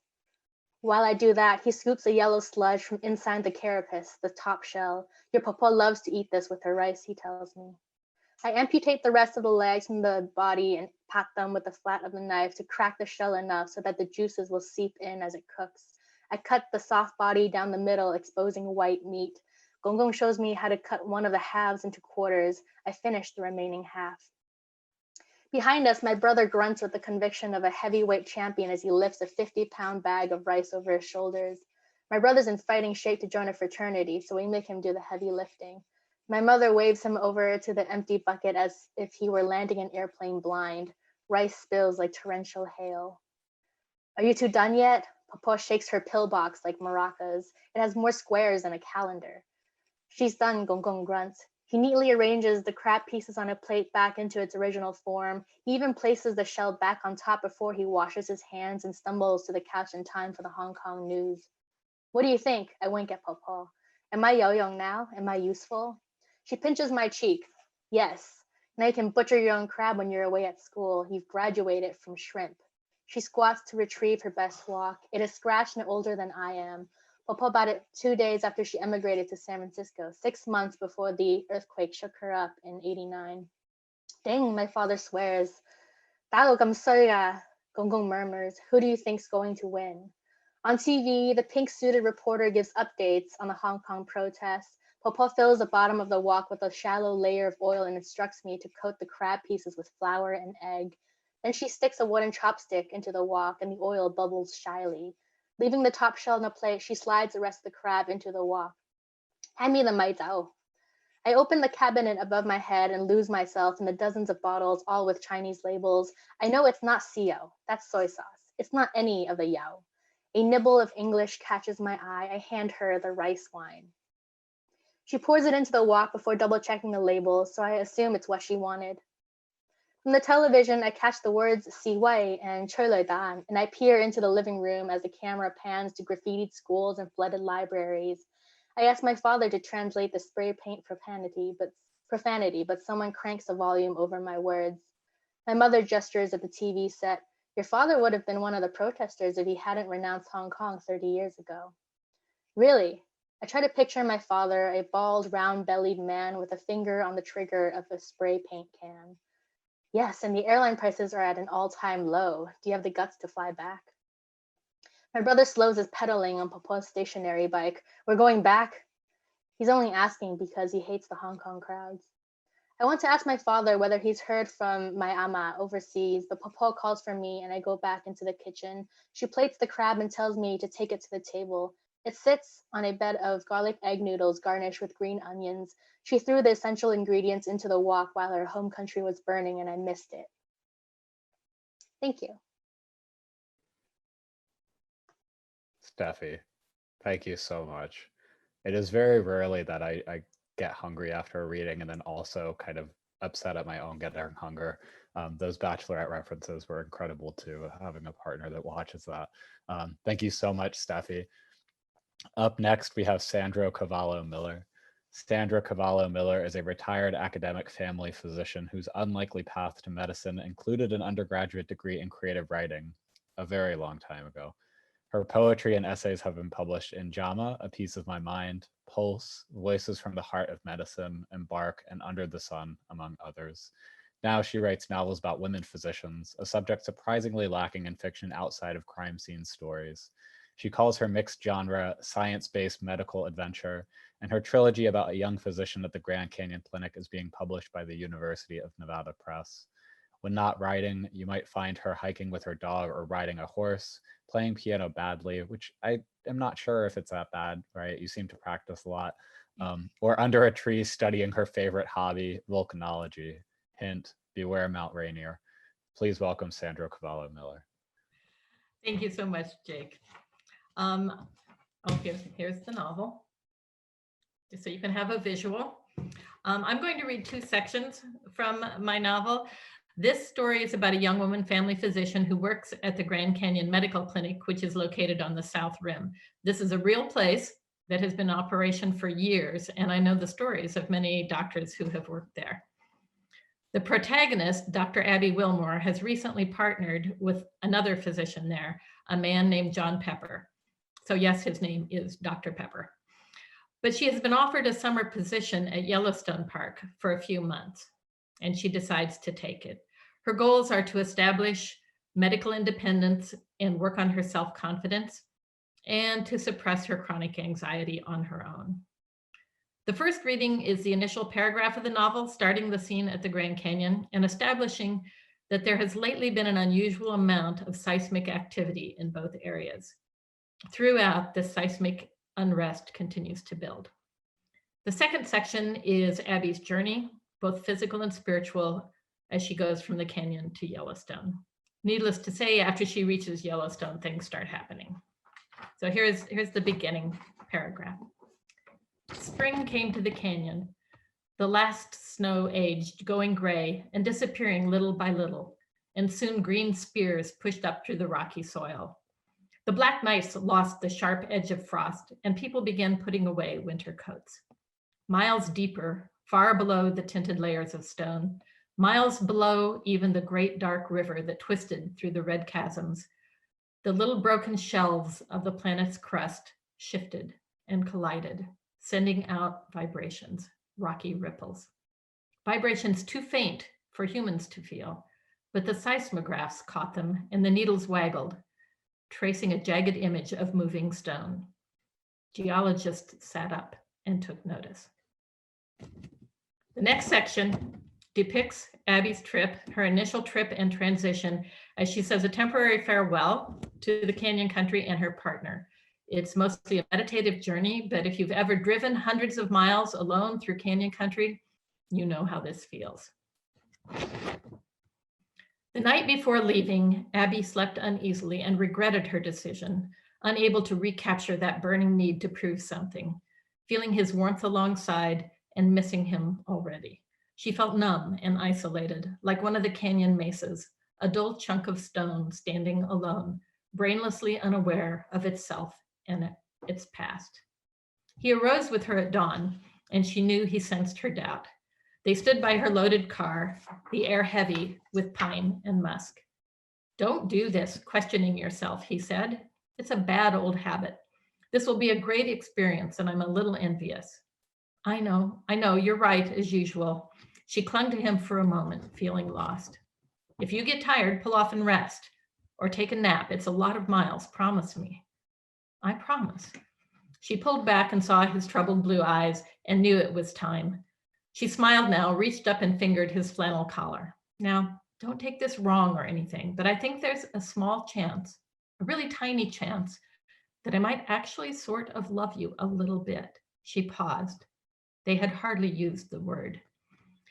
While I do that, he scoops a yellow sludge from inside the carapace, the top shell. Your papa loves to eat this with her rice, he tells me. I amputate the rest of the legs from the body and pat them with the flat of the knife to crack the shell enough so that the juices will seep in as it cooks. I cut the soft body down the middle, exposing white meat. Gong shows me how to cut one of the halves into quarters. I finish the remaining half. Behind us, my brother grunts with the conviction of a heavyweight champion as he lifts a 50-pound bag of rice over his shoulders. My brother's in fighting shape to join a fraternity, so we make him do the heavy lifting. My mother waves him over to the empty bucket as if he were landing an airplane blind. Rice spills like torrential hail. Are you two done yet? Papa shakes her pillbox like maracas. It has more squares than a calendar. She's done, Gong grunts. He neatly arranges the crab pieces on a plate back into its original form. He even places the shell back on top before he washes his hands and stumbles to the couch in time for the Hong Kong news. What do you think? I wink at Papa. Am I yo-young now? Am I useful? She pinches my cheek. Yes. Now you can butcher your own crab when you're away at school. You've graduated from shrimp. She squats to retrieve her best walk. It is scratched and older than I am. Papa bought it 2 days after she emigrated to San Francisco, 6 months before the earthquake shook her up in '89. Dang, my father swears. Tago kamsoya, Gong murmurs. Who do you think's going to win? On TV, the pink-suited reporter gives updates on the Hong Kong protests. Papa fills the bottom of the wok with a shallow layer of oil and instructs me to coat the crab pieces with flour and egg. Then she sticks a wooden chopstick into the wok and the oil bubbles shyly. Leaving the top shell in a plate, she slides the rest of the crab into the wok. Hand me the mai zao. I open the cabinet above my head and lose myself in the dozens of bottles, all with Chinese labels. I know it's not Sio, that's soy sauce. It's not any of the yao. A nibble of English catches my eye. I hand her the rice wine. She pours it into the wok before double checking the labels, so I assume it's what she wanted. From the television, I catch the words Si Wei and Choi Loi Dan, and I peer into the living room as the camera pans to graffitied schools and flooded libraries. I ask my father to translate the spray paint profanity, but someone cranks the volume over my words. My mother gestures at the TV set. Your father would have been one of the protesters if he hadn't renounced Hong Kong 30 years ago. Really? I try to picture my father, a bald, round-bellied man with a finger on the trigger of a spray paint can. Yes, and the airline prices are at an all-time low. Do you have the guts to fly back? My brother slows his pedaling on Papa's stationary bike. We're going back. He's only asking because he hates the Hong Kong crowds. I want to ask my father whether he's heard from my ama overseas, but Papa calls for me and I go back into the kitchen. She plates the crab and tells me to take it to the table. It sits on a bed of garlic egg noodles garnished with green onions. She threw the essential ingredients into the wok while her home country was burning and I missed it. Thank you. Steffi, thank you so much. It is very rarely that I get hungry after a reading and then also kind of upset at my own getting hunger. Those Bachelorette references were incredible too, having a partner that watches that. Thank you so much, Steffi. Up next, we have Sandra Cavallo Miller. Sandra Cavallo Miller is a retired academic family physician whose unlikely path to medicine included an undergraduate degree in creative writing a very long time ago. Her poetry and essays have been published in JAMA, A Piece of My Mind, Pulse, Voices from the Heart of Medicine, Embark, and Under the Sun, among others. Now she writes novels about women physicians, a subject surprisingly lacking in fiction outside of crime scene stories. She calls her mixed genre science-based medical adventure, and her trilogy about a young physician at the Grand Canyon Clinic is being published by the University of Nevada Press. When not writing, you might find her hiking with her dog or riding a horse, playing piano badly, which I am not sure if it's that bad, right? You seem to practice a lot. Or under a tree studying her favorite hobby, volcanology. Hint, beware Mount Rainier. Please welcome Sandra Cavallo Miller. Thank you so much, Jake. Here's the novel, just so you can have a visual. I'm going to read two sections from my novel. This story is about a young woman family physician who works at the Grand Canyon Medical Clinic, which is located on the South Rim. This is a real place that has been in operation for years, and I know the stories of many doctors who have worked there. The protagonist, Dr. Abby Wilmore, has recently partnered with another physician there, a man named John Pepper. So yes, his name is Dr. Pepper. But she has been offered a summer position at Yellowstone Park for a few months, and she decides to take it. Her goals are to establish medical independence and work on her self-confidence, and to suppress her chronic anxiety on her own. The first reading is the initial paragraph of the novel, starting the scene at the Grand Canyon and establishing that there has lately been an unusual amount of seismic activity in both areas. Throughout, this seismic unrest continues to build. The second section is Abby's journey, both physical and spiritual, as she goes from the canyon to Yellowstone. Needless to say, after she reaches Yellowstone, things start happening. So here's the beginning paragraph. Spring came to the canyon, the last snow aged, going gray and disappearing little by little, and soon green spears pushed up through the rocky soil. The black mice lost the sharp edge of frost, and people began putting away winter coats. Miles deeper, far below the tinted layers of stone, miles below even the great dark river that twisted through the red chasms, the little broken shelves of the planet's crust shifted and collided, sending out vibrations, rocky ripples. Vibrations too faint for humans to feel, but the seismographs caught them and the needles waggled, tracing a jagged image of moving stone. Geologists sat up and took notice. The next section depicts Abby's trip, her initial trip and transition, as she says a temporary farewell to the canyon country and her partner. It's mostly a meditative journey, but if you've ever driven hundreds of miles alone through canyon country, you know how this feels. The night before leaving, Abby slept uneasily and regretted her decision, unable to recapture that burning need to prove something, feeling his warmth alongside and missing him already. She felt numb and isolated, like one of the canyon mesas, a dull chunk of stone standing alone, brainlessly unaware of itself and its past. He arose with her at dawn, and she knew he sensed her doubt. They stood by her loaded car, the air heavy with pine and musk. "Don't do this, questioning yourself," he said. "It's a bad old habit. This will be a great experience, and I'm a little envious." I know, you're right, as usual." She clung to him for a moment, feeling lost. "If you get tired, pull off and rest, or take a nap. It's a lot of miles, promise me." "I promise." She pulled back and saw his troubled blue eyes and knew it was time. She smiled now, reached up and fingered his flannel collar. "Now, don't take this wrong or anything, but I think there's a small chance, a really tiny chance, that I might actually sort of love you a little bit." She paused. They had hardly used the word.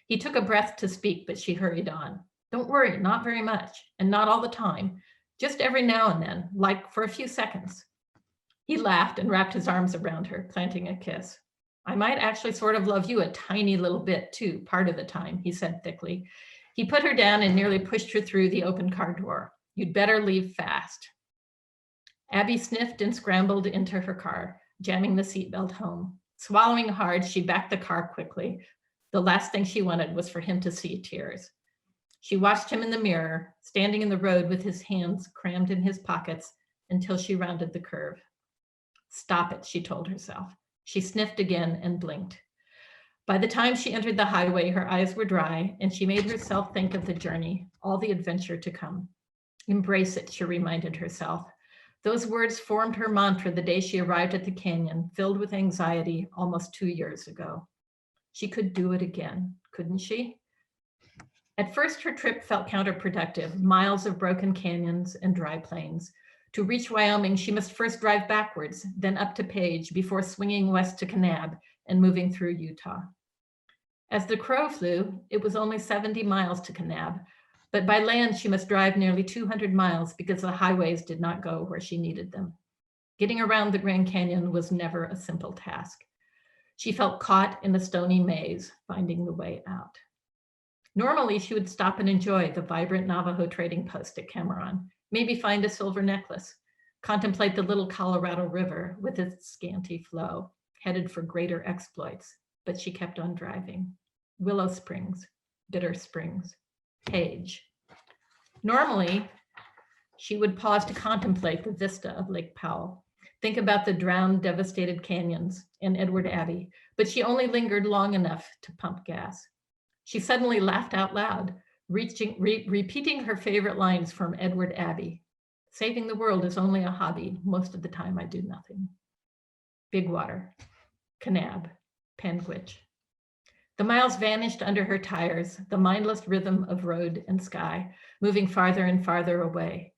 He took a breath to speak, but she hurried on. "Don't worry, not very much, and not all the time. Just every now and then, like for a few seconds." He laughed and wrapped his arms around her, planting a kiss. "I might actually sort of love you a tiny little bit too, part of the time," he said thickly. He put her down and nearly pushed her through the open car door. "You'd better leave fast." Abby sniffed and scrambled into her car, jamming the seatbelt home. Swallowing hard, she backed the car quickly. The last thing she wanted was for him to see tears. She watched him in the mirror, standing in the road with his hands crammed in his pockets until she rounded the curve. "Stop it," she told herself. She sniffed again and blinked. By the time she entered the highway, her eyes were dry, and she made herself think of the journey, all the adventure to come. Embrace it, she reminded herself. Those words formed her mantra the day she arrived at the canyon, filled with anxiety almost 2 years ago. She could do it again, couldn't she? At first, her trip felt counterproductive, miles of broken canyons and dry plains. To reach Wyoming, she must first drive backwards, then up to Page, before swinging west to Kanab and moving through Utah. As the crow flew, it was only 70 miles to Kanab, but by land, she must drive nearly 200 miles because the highways did not go where she needed them. Getting around the Grand Canyon was never a simple task. She felt caught in a stony maze, finding the way out. Normally, she would stop and enjoy the vibrant Navajo trading post at Cameron, maybe find a silver necklace, contemplate the little Colorado River with its scanty flow, headed for greater exploits, but she kept on driving. Willow Springs, Bitter Springs, Page. Normally, she would pause to contemplate the vista of Lake Powell, think about the drowned, devastated canyons and Edward Abbey, but she only lingered long enough to pump gas. She suddenly laughed out loud, repeating her favorite lines from Edward Abbey. Saving the world is only a hobby. Most of the time I do nothing. Big Water, Kanab, Panguitch. The miles vanished under her tires, the mindless rhythm of road and sky, moving farther and farther away.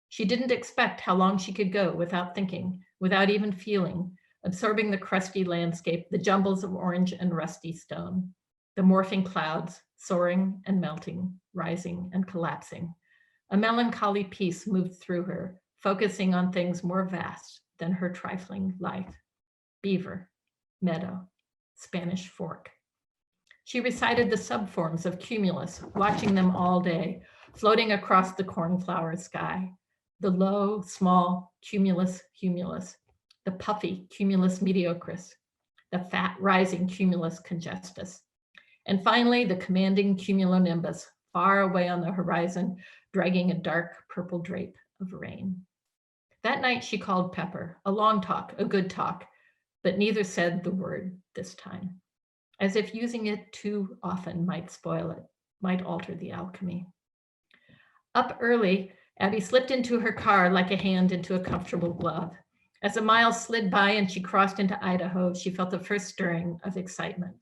She didn't expect how long she could go without thinking, without even feeling, absorbing the crusty landscape, the jumbles of orange and rusty stone, the morphing clouds, soaring and melting, rising and collapsing. A melancholy peace moved through her, focusing on things more vast than her trifling life. Beaver, meadow, Spanish Fork. She recited the subforms of cumulus, watching them all day, floating across the cornflower sky. The low, small cumulus humulus, the puffy cumulus mediocris, the fat rising cumulus congestus, and finally the commanding cumulonimbus, far away on the horizon, dragging a dark purple drape of rain. That night she called Pepper, a long talk, a good talk, but neither said the word this time, as if using it too often might spoil it, might alter the alchemy. Up early, Abby slipped into her car like a hand into a comfortable glove. As the miles slid by and she crossed into Idaho, she felt the first stirring of excitement.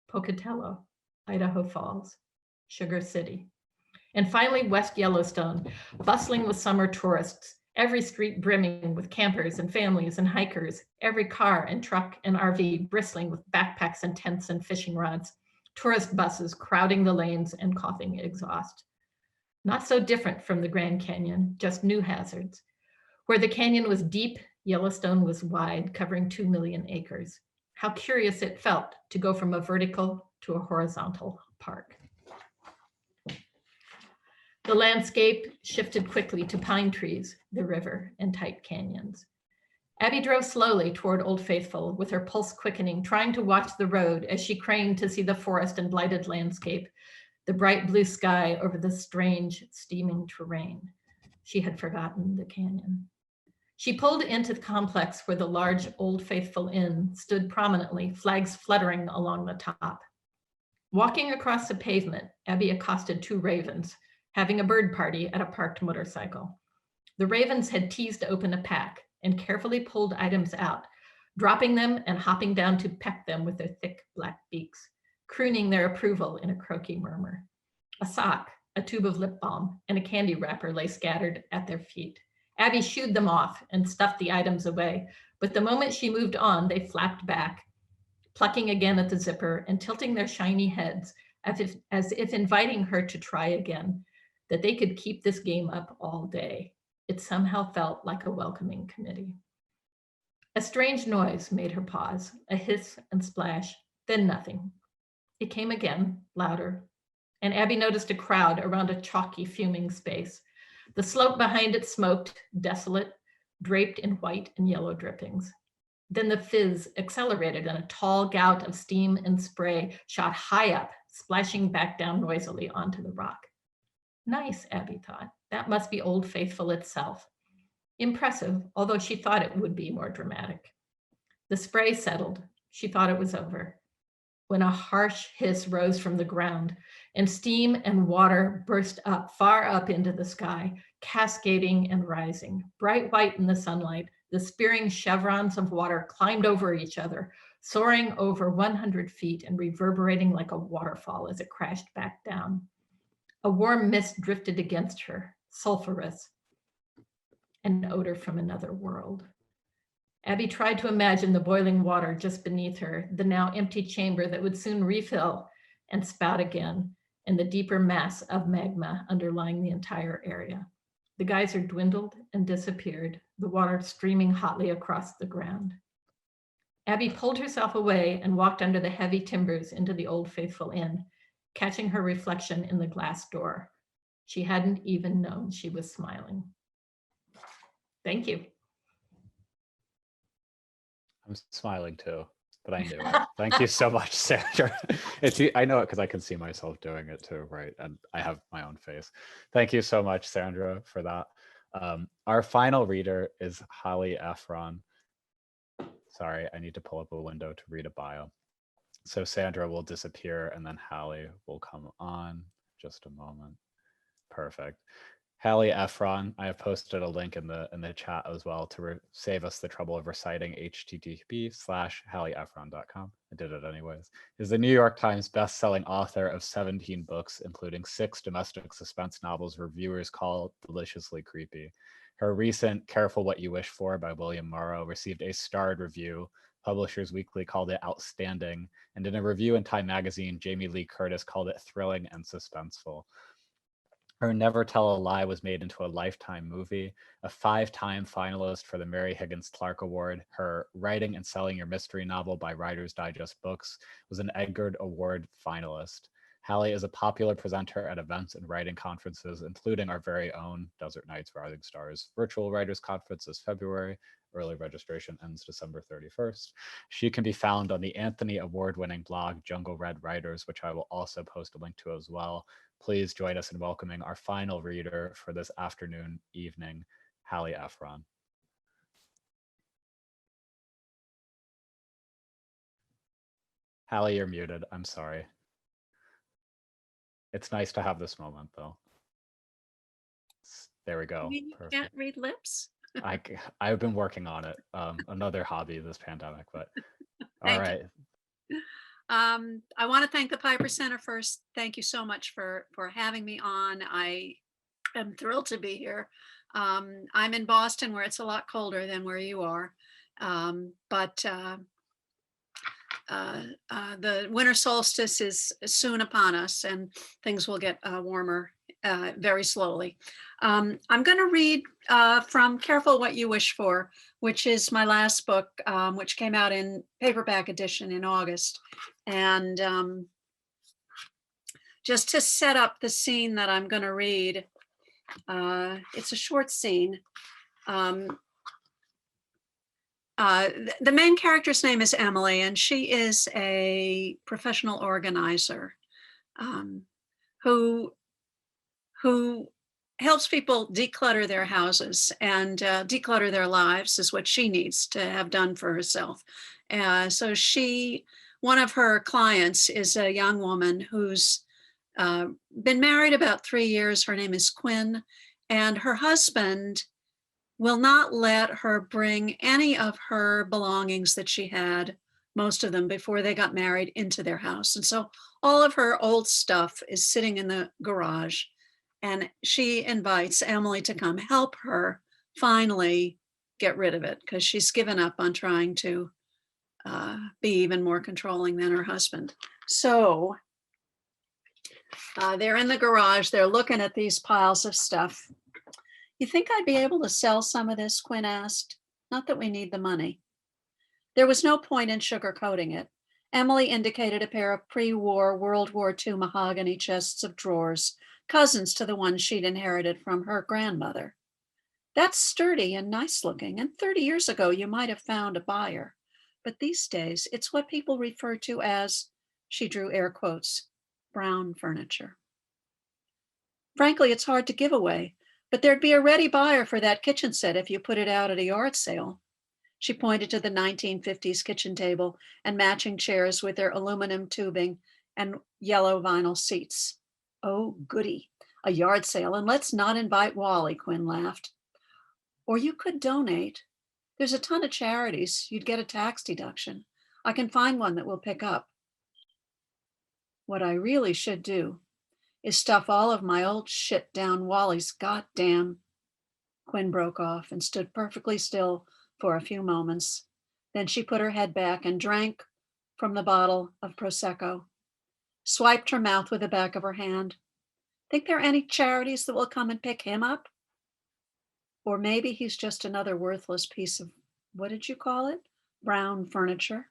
Pocatello, Idaho Falls, Sugar City, and finally West Yellowstone, bustling with summer tourists, every street brimming with campers and families and hikers, every car and truck and RV bristling with backpacks and tents and fishing rods, tourist buses crowding the lanes and coughing exhaust. Not so different from the Grand Canyon, just new hazards. Where the canyon was deep, Yellowstone was wide, covering 2 million acres. How curious it felt to go from a vertical to a horizontal park. The landscape shifted quickly to pine trees, the river, and tight canyons. Abby drove slowly toward Old Faithful, with her pulse quickening, trying to watch the road as she craned to see the forest and blighted landscape, the bright blue sky over the strange, steaming terrain. She had forgotten the canyon. She pulled into the complex where the large Old Faithful Inn stood prominently, flags fluttering along the top. Walking across the pavement, Abby accosted 2 ravens, having a bird party at a parked motorcycle. The ravens had teased open a pack and carefully pulled items out, dropping them and hopping down to peck them with their thick black beaks, crooning their approval in a croaky murmur. A sock, a tube of lip balm, and a candy wrapper lay scattered at their feet. Abby shooed them off and stuffed the items away, but the moment she moved on, they flapped back, plucking again at the zipper and tilting their shiny heads as if inviting her to try again, that they could keep this game up all day. It somehow felt like a welcoming committee. A strange noise made her pause, a hiss and splash, then nothing. It came again, louder, and Abby noticed a crowd around a chalky, fuming space. The slope behind it smoked, desolate, draped in white and yellow drippings. Then the fizz accelerated and a tall gout of steam and spray shot high up, splashing back down noisily onto the rock. Nice, Abby thought. That must be Old Faithful itself. Impressive, although she thought it would be more dramatic. The spray settled. She thought it was over, when a harsh hiss rose from the ground and steam and water burst up, far up into the sky, cascading and rising. Bright white in the sunlight, the spearing chevrons of water climbed over each other, soaring over 100 feet and reverberating like a waterfall as it crashed back down. A warm mist drifted against her, sulfurous, an odor from another world. Abby tried to imagine the boiling water just beneath her, the now empty chamber that would soon refill and spout again, and the deeper mass of magma underlying the entire area. The geyser dwindled and disappeared, the water streaming hotly across the ground. Abby pulled herself away and walked under the heavy timbers into the Old Faithful Inn, catching her reflection in the glass door. She hadn't even known she was smiling. Thank you. I'm smiling too, but I knew it. Thank you so much, Sandra. I know it because I can see myself doing it too, right? And I have my own face. Thank you so much, Sandra, for that. Our final reader is Hallie Ephron. Sorry, I need to pull up a window to read a bio. So Sandra will disappear and then Hallie will come on. Just a moment. Perfect. Hallie Efron, I have posted a link in the chat as well to save us the trouble of reciting http:/HallieEphron.com. I did it anyways. Is the New York Times best-selling author of 17 books, including 6 domestic suspense novels reviewers call deliciously creepy. Her recent Careful What You Wish For by William Morrow received a starred review. Publishers Weekly called it outstanding. And in a review in Time Magazine, Jamie Lee Curtis called it thrilling and suspenseful. Her Never Tell a Lie was made into a Lifetime movie, a 5-time finalist for the Mary Higgins Clark Award. Her Writing and Selling Your Mystery novel by Writer's Digest Books was an Edgar Award finalist. Hallie is a popular presenter at events and writing conferences, including our very own Desert Nights Rising Stars virtual writers conference this February. Early registration ends December 31st. She can be found on the Anthony Award-winning blog Jungle Red Writers, which I will also post a link to as well. Please join us in welcoming our final reader for this afternoon, evening, Hallie Ephron. Hallie, you're muted. I'm sorry. It's nice to have this moment, though. There we go. You mean you can't read lips? I've been working on it. Another hobby this pandemic, but all right. I want to thank the Piper Center first. Thank you so much for having me on. I am thrilled to be here. I'm in Boston, where it's a lot colder than where you are, but the winter solstice is soon upon us, and things will get warmer very slowly. I'm going to read from Careful What You Wish For, which is my last book, which came out in paperback edition in August. And just to set up the scene that I'm going to read, it's a short scene. The main character's name is Emily, and she is a professional organizer who helps people declutter their houses and declutter their lives is what she needs to have done for herself. So one of her clients is a young woman who's been married about 3 years. Her name is Quinn, and her husband will not let her bring any of her belongings that she had, most of them before they got married, into their house. And so all of her old stuff is sitting in the garage, and she invites Emily to come help her finally get rid of it, because she's given up on trying to be even more controlling than her husband. So they're in the garage, they're looking at these piles of stuff. You think I'd be able to sell some of this? Quinn asked. Not that we need the money. There was no point in sugarcoating it. Emily indicated a pair of pre-war World War II mahogany chests of drawers, cousins to the ones she'd inherited from her grandmother. That's sturdy and nice looking, and 30 years ago you might have found a buyer. But these days, it's what people refer to as, she drew air quotes, brown furniture. Frankly, it's hard to give away, but there'd be a ready buyer for that kitchen set if you put it out at a yard sale. She pointed to the 1950s kitchen table and matching chairs with their aluminum tubing and yellow vinyl seats. Oh, goody, a yard sale, and let's not invite Wally, Quinn laughed. Or you could donate. There's a ton of charities. You'd get a tax deduction. I can find one that will pick up. What I really should do is stuff all of my old shit down Wally's goddamn. Quinn broke off and stood perfectly still for a few moments. Then she put her head back and drank from the bottle of Prosecco, swiped her mouth with the back of her hand. Think there are any charities that will come and pick him up? Or maybe he's just another worthless piece of, what did you call it? Brown furniture.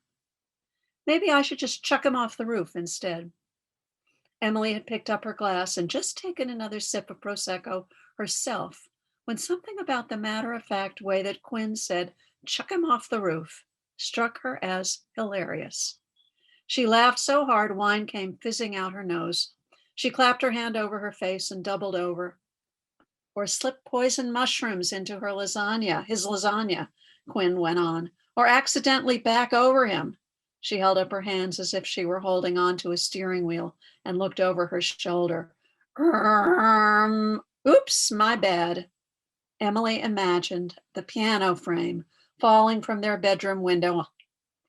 Maybe I should just chuck him off the roof instead. Emily had picked up her glass and just taken another sip of Prosecco herself when something about the matter-of-fact way that Quinn said, "Chuck him off the roof," struck her as hilarious. She laughed so hard wine came fizzing out her nose. She clapped her hand over her face and doubled over. "Or slip poison mushrooms into her lasagna, his lasagna," Quinn went on, "or accidentally back over him." She held up her hands as if she were holding on to a steering wheel and looked over her shoulder. Oops, my bad." Emily imagined the piano frame falling from their bedroom window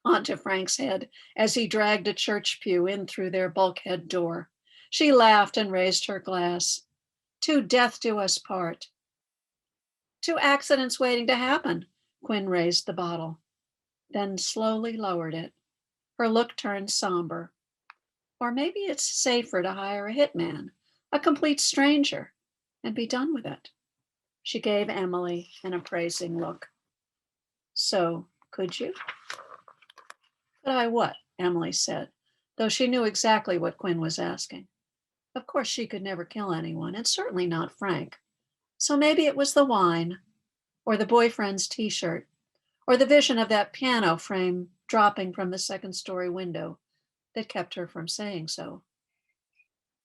onto Frank's head as he dragged a church pew in through their bulkhead door. She laughed and raised her glass. "To death do us part." "To accidents waiting to happen." Quinn raised the bottle, then slowly lowered it. Her look turned somber. "Or maybe it's safer to hire a hitman, a complete stranger, and be done with it." She gave Emily an appraising look. "So, could you?" "Could I what?" Emily said, though she knew exactly what Quinn was asking. Of course, she could never kill anyone, and certainly not Frank. So maybe it was the wine, or the boyfriend's t-shirt, or the vision of that piano frame dropping from the second-story window that kept her from saying so.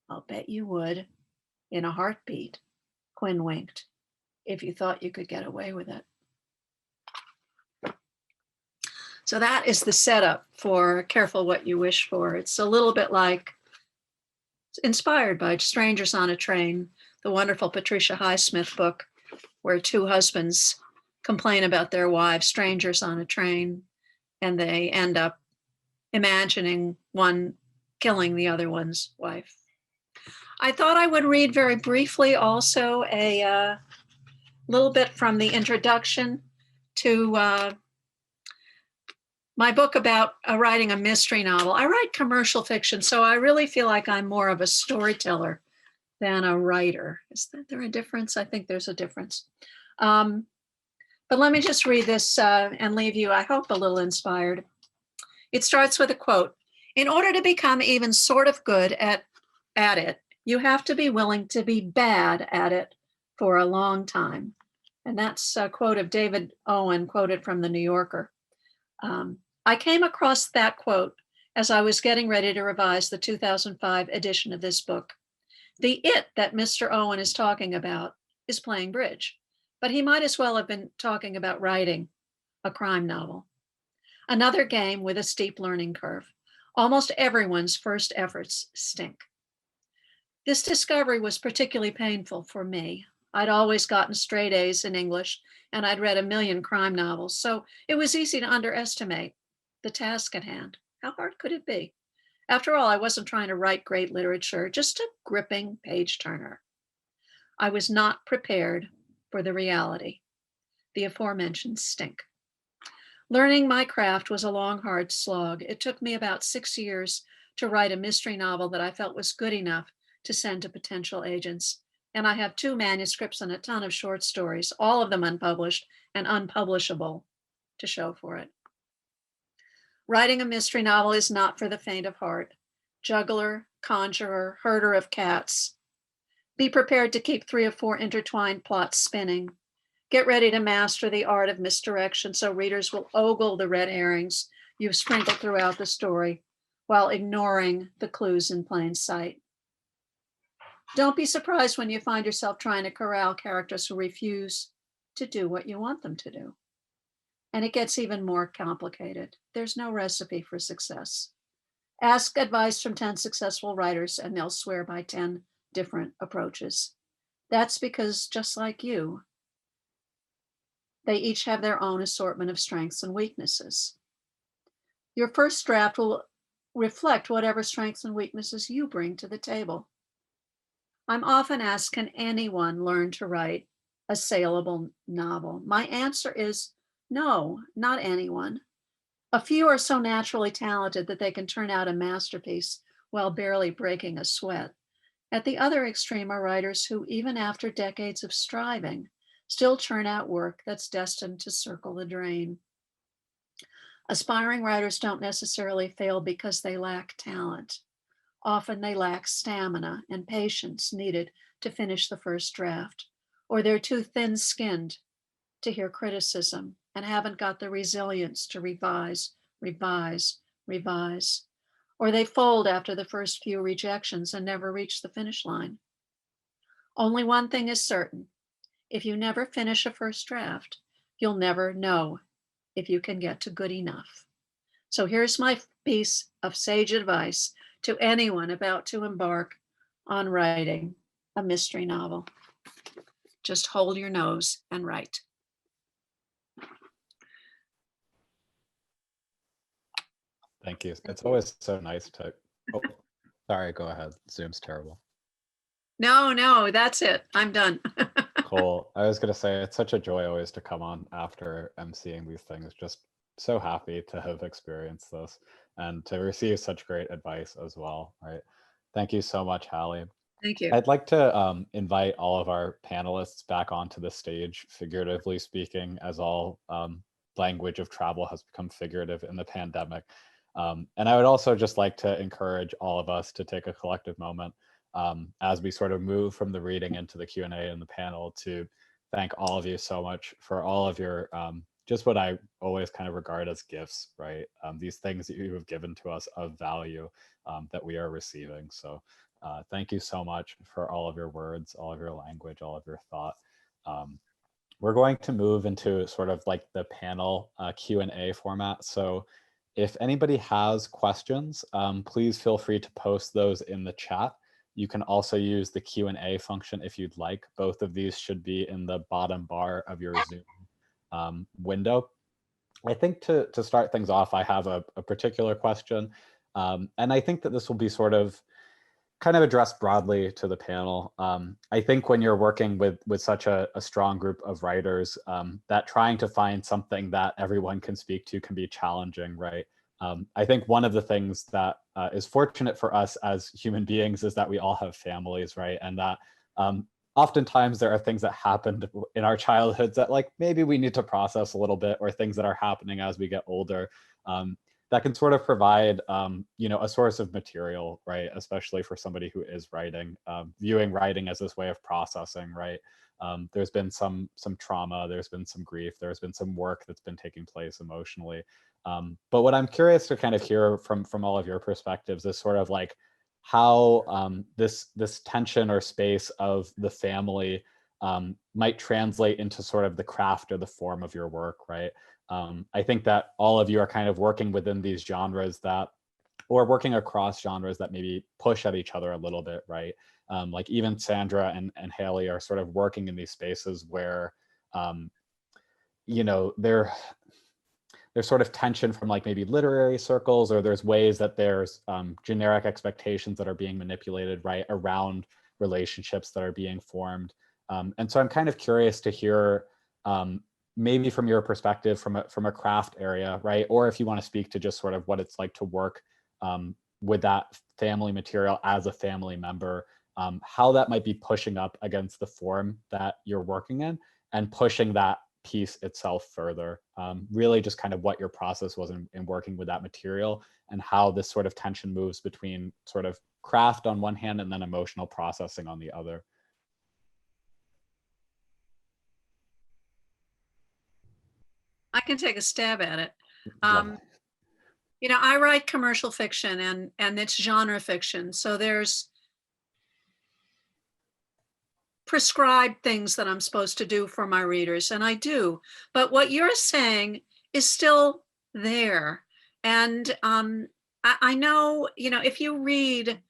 "I'll bet you would, in a heartbeat," Quinn winked, "if you thought you could get away with it." So that is the setup for Careful What You Wish For. It's a little bit like, inspired by Strangers on a Train, the wonderful Patricia Highsmith book, where two husbands complain about their wives, strangers on a train, and they end up imagining one killing the other one's wife. I thought I would read very briefly also a little bit from the introduction to my book about writing a mystery novel. I write commercial fiction, so I really feel like I'm more of a storyteller than a writer. Is there a difference? I think there's a difference. But let me just read this and leave you, I hope, a little inspired. It starts with a quote. "In order to become even sort of good at it, you have to be willing to be bad at it for a long time." And that's a quote of David Owen, quoted from the New Yorker. I came across that quote as I was getting ready to revise the 2005 edition of this book. The it that Mr. Owen is talking about is playing bridge, but he might as well have been talking about writing a crime novel. Another game with a steep learning curve. Almost everyone's first efforts stink. This discovery was particularly painful for me. I'd always gotten straight A's in English, and I'd read a million crime novels, so it was easy to underestimate the task at hand. How hard could it be? After all, I wasn't trying to write great literature, just a gripping page turner. I was not prepared for the reality, the aforementioned stink. Learning my craft was a long, hard slog. It took me about 6 years to write a mystery novel that I felt was good enough to send to potential agents. And I have 2 manuscripts and a ton of short stories, all of them unpublished and unpublishable, to show for it. Writing a mystery novel is not for the faint of heart. Juggler, conjurer, herder of cats. Be prepared to keep 3 or 4 intertwined plots spinning. Get ready to master the art of misdirection so readers will ogle the red herrings you've sprinkled throughout the story while ignoring the clues in plain sight. Don't be surprised when you find yourself trying to corral characters who refuse to do what you want them to do. And it gets even more complicated. There's no recipe for success. Ask advice from 10 successful writers and they'll swear by 10 different approaches. That's because, just like you, they each have their own assortment of strengths and weaknesses. Your first draft will reflect whatever strengths and weaknesses you bring to the table. I'm often asked, can anyone learn to write a saleable novel? My answer is no, not anyone. A few are so naturally talented that they can turn out a masterpiece while barely breaking a sweat. At the other extreme are writers who, even after decades of striving, still churn out work that's destined to circle the drain. Aspiring writers don't necessarily fail because they lack talent. Often they lack stamina and patience needed to finish the first draft, or they're too thin-skinned to hear criticism and haven't got the resilience to revise, or they fold after the first few rejections and never reach the finish line. Only one thing is certain. If you never finish a first draft, you'll never know if you can get to good enough. So here's my piece of sage advice to anyone about to embark on writing a mystery novel. Just hold your nose and write. Thank you. It's always so nice to, oh, sorry, go ahead. Zoom's terrible. No, that's it. I'm done. Cool. I was going to say, it's such a joy always to come on after emceeing these things. Just so happy to have experienced this and to receive such great advice as well, right? Thank you so much, Hallie. Thank you. I'd like to invite all of our panelists back onto the stage, figuratively speaking, as all language of travel has become figurative in the pandemic. And I would also just like to encourage all of us to take a collective moment as we sort of move from the reading into the Q&A and the panel to thank all of you so much for all of your, just what I always kind of regard as gifts, right? These things that you have given to us of value that we are receiving. So thank you so much for all of your words, all of your language, all of your thought. We're going to move into sort of like the panel Q&A format. So if anybody has questions, please feel free to post those in the chat. You can also use the Q&A function if you'd like. Both of these should be in the bottom bar of your Zoom window. I think to start things off, I have a particular question. And I think that this will be sort of kind of addressed broadly to the panel. I think when you're working with such a strong group of writers, that trying to find something that everyone can speak to can be challenging, right? I think one of the things that is fortunate for us as human beings is that we all have families, right? And that oftentimes there are things that happened in our childhoods that like maybe we need to process a little bit, or things that are happening as we get older. That can sort of provide, you know, a source of material, right? Especially for somebody who is writing, viewing writing as this way of processing, right? There's been some trauma, there's been some grief, there's been some work that's been taking place emotionally. But what I'm curious to kind of hear from all of your perspectives is sort of like how this tension or space of the family might translate into sort of the craft or the form of your work, right? I think that all of you are kind of working within these genres that, or working across genres that maybe push at each other a little bit, right? Like even Sandra and Hallie are sort of working in these spaces where, you know, there's sort of tension from like maybe literary circles, or there's ways that there's generic expectations that are being manipulated, right, around relationships that are being formed. And so I'm kind of curious to hear maybe from your perspective, from a craft area, right? Or if you want to speak to just sort of what it's like to work with that family material as a family member, how that might be pushing up against the form that you're working in and pushing that piece itself further. Really just kind of what your process was in working with that material, and how this sort of tension moves between sort of craft on one hand and then emotional processing on the other. I can take a stab at it. Lovely. You know, I write commercial fiction and it's genre fiction. So there's prescribed things that I'm supposed to do for my readers, and I do. But what you're saying is still there. And I know, you know, if you read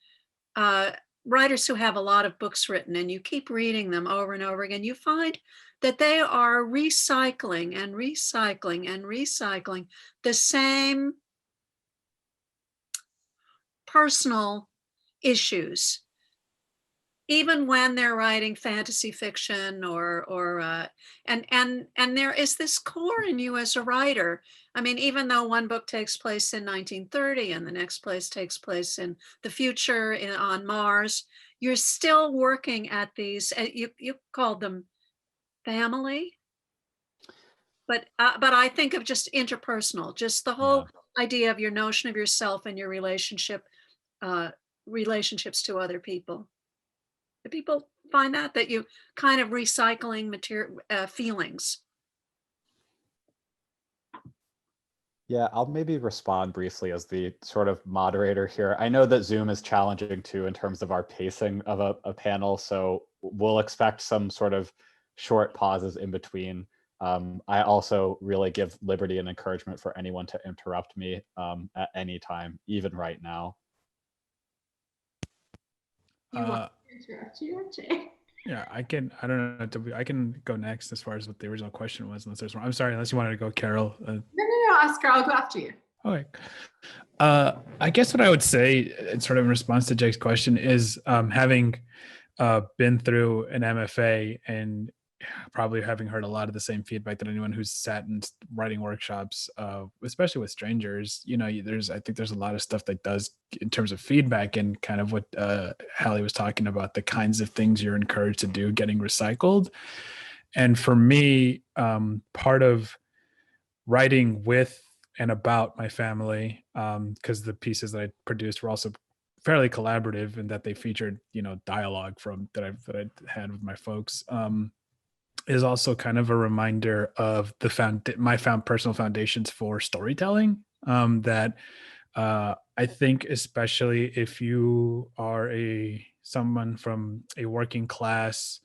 writers who have a lot of books written and you keep reading them over and over again, you find that they are recycling and recycling and recycling the same personal issues, even when they're writing fantasy fiction and there is this core in you as a writer. I mean, even though one book takes place in 1930 and the next place takes place in the future on Mars, you're still working at these, you called them family, but I think of just interpersonal, just the whole idea of your notion of yourself and your relationship relationships to other people. Do people find that you kind of recycling material feelings? Yeah, I'll maybe respond briefly as the sort of moderator here. I know that Zoom is challenging too in terms of our pacing of a panel, so we'll expect some sort of short pauses in between. I also really give liberty and encouragement for anyone to interrupt me at any time, even right now. You want to interrupt you, Jay? Yeah, I don't know. I can go next as far as what the original question was, unless there's one. I'm sorry, unless you wanted to go, Carol. No, Oscar, I'll go after you. Okay. I guess what I would say, sort of in response to Jake's question, is having been through an MFA and probably having heard a lot of the same feedback that anyone who's sat in writing workshops, especially with strangers, I think there's a lot of stuff that does in terms of feedback and kind of what Hallie was talking about, the kinds of things you're encouraged to do getting recycled. And for me, part of writing with and about my family, because the pieces that I produced were also fairly collaborative in that they featured, dialogue that I had with my folks, is also kind of a reminder of my personal foundations for storytelling. That I think, especially if you are someone from a working class,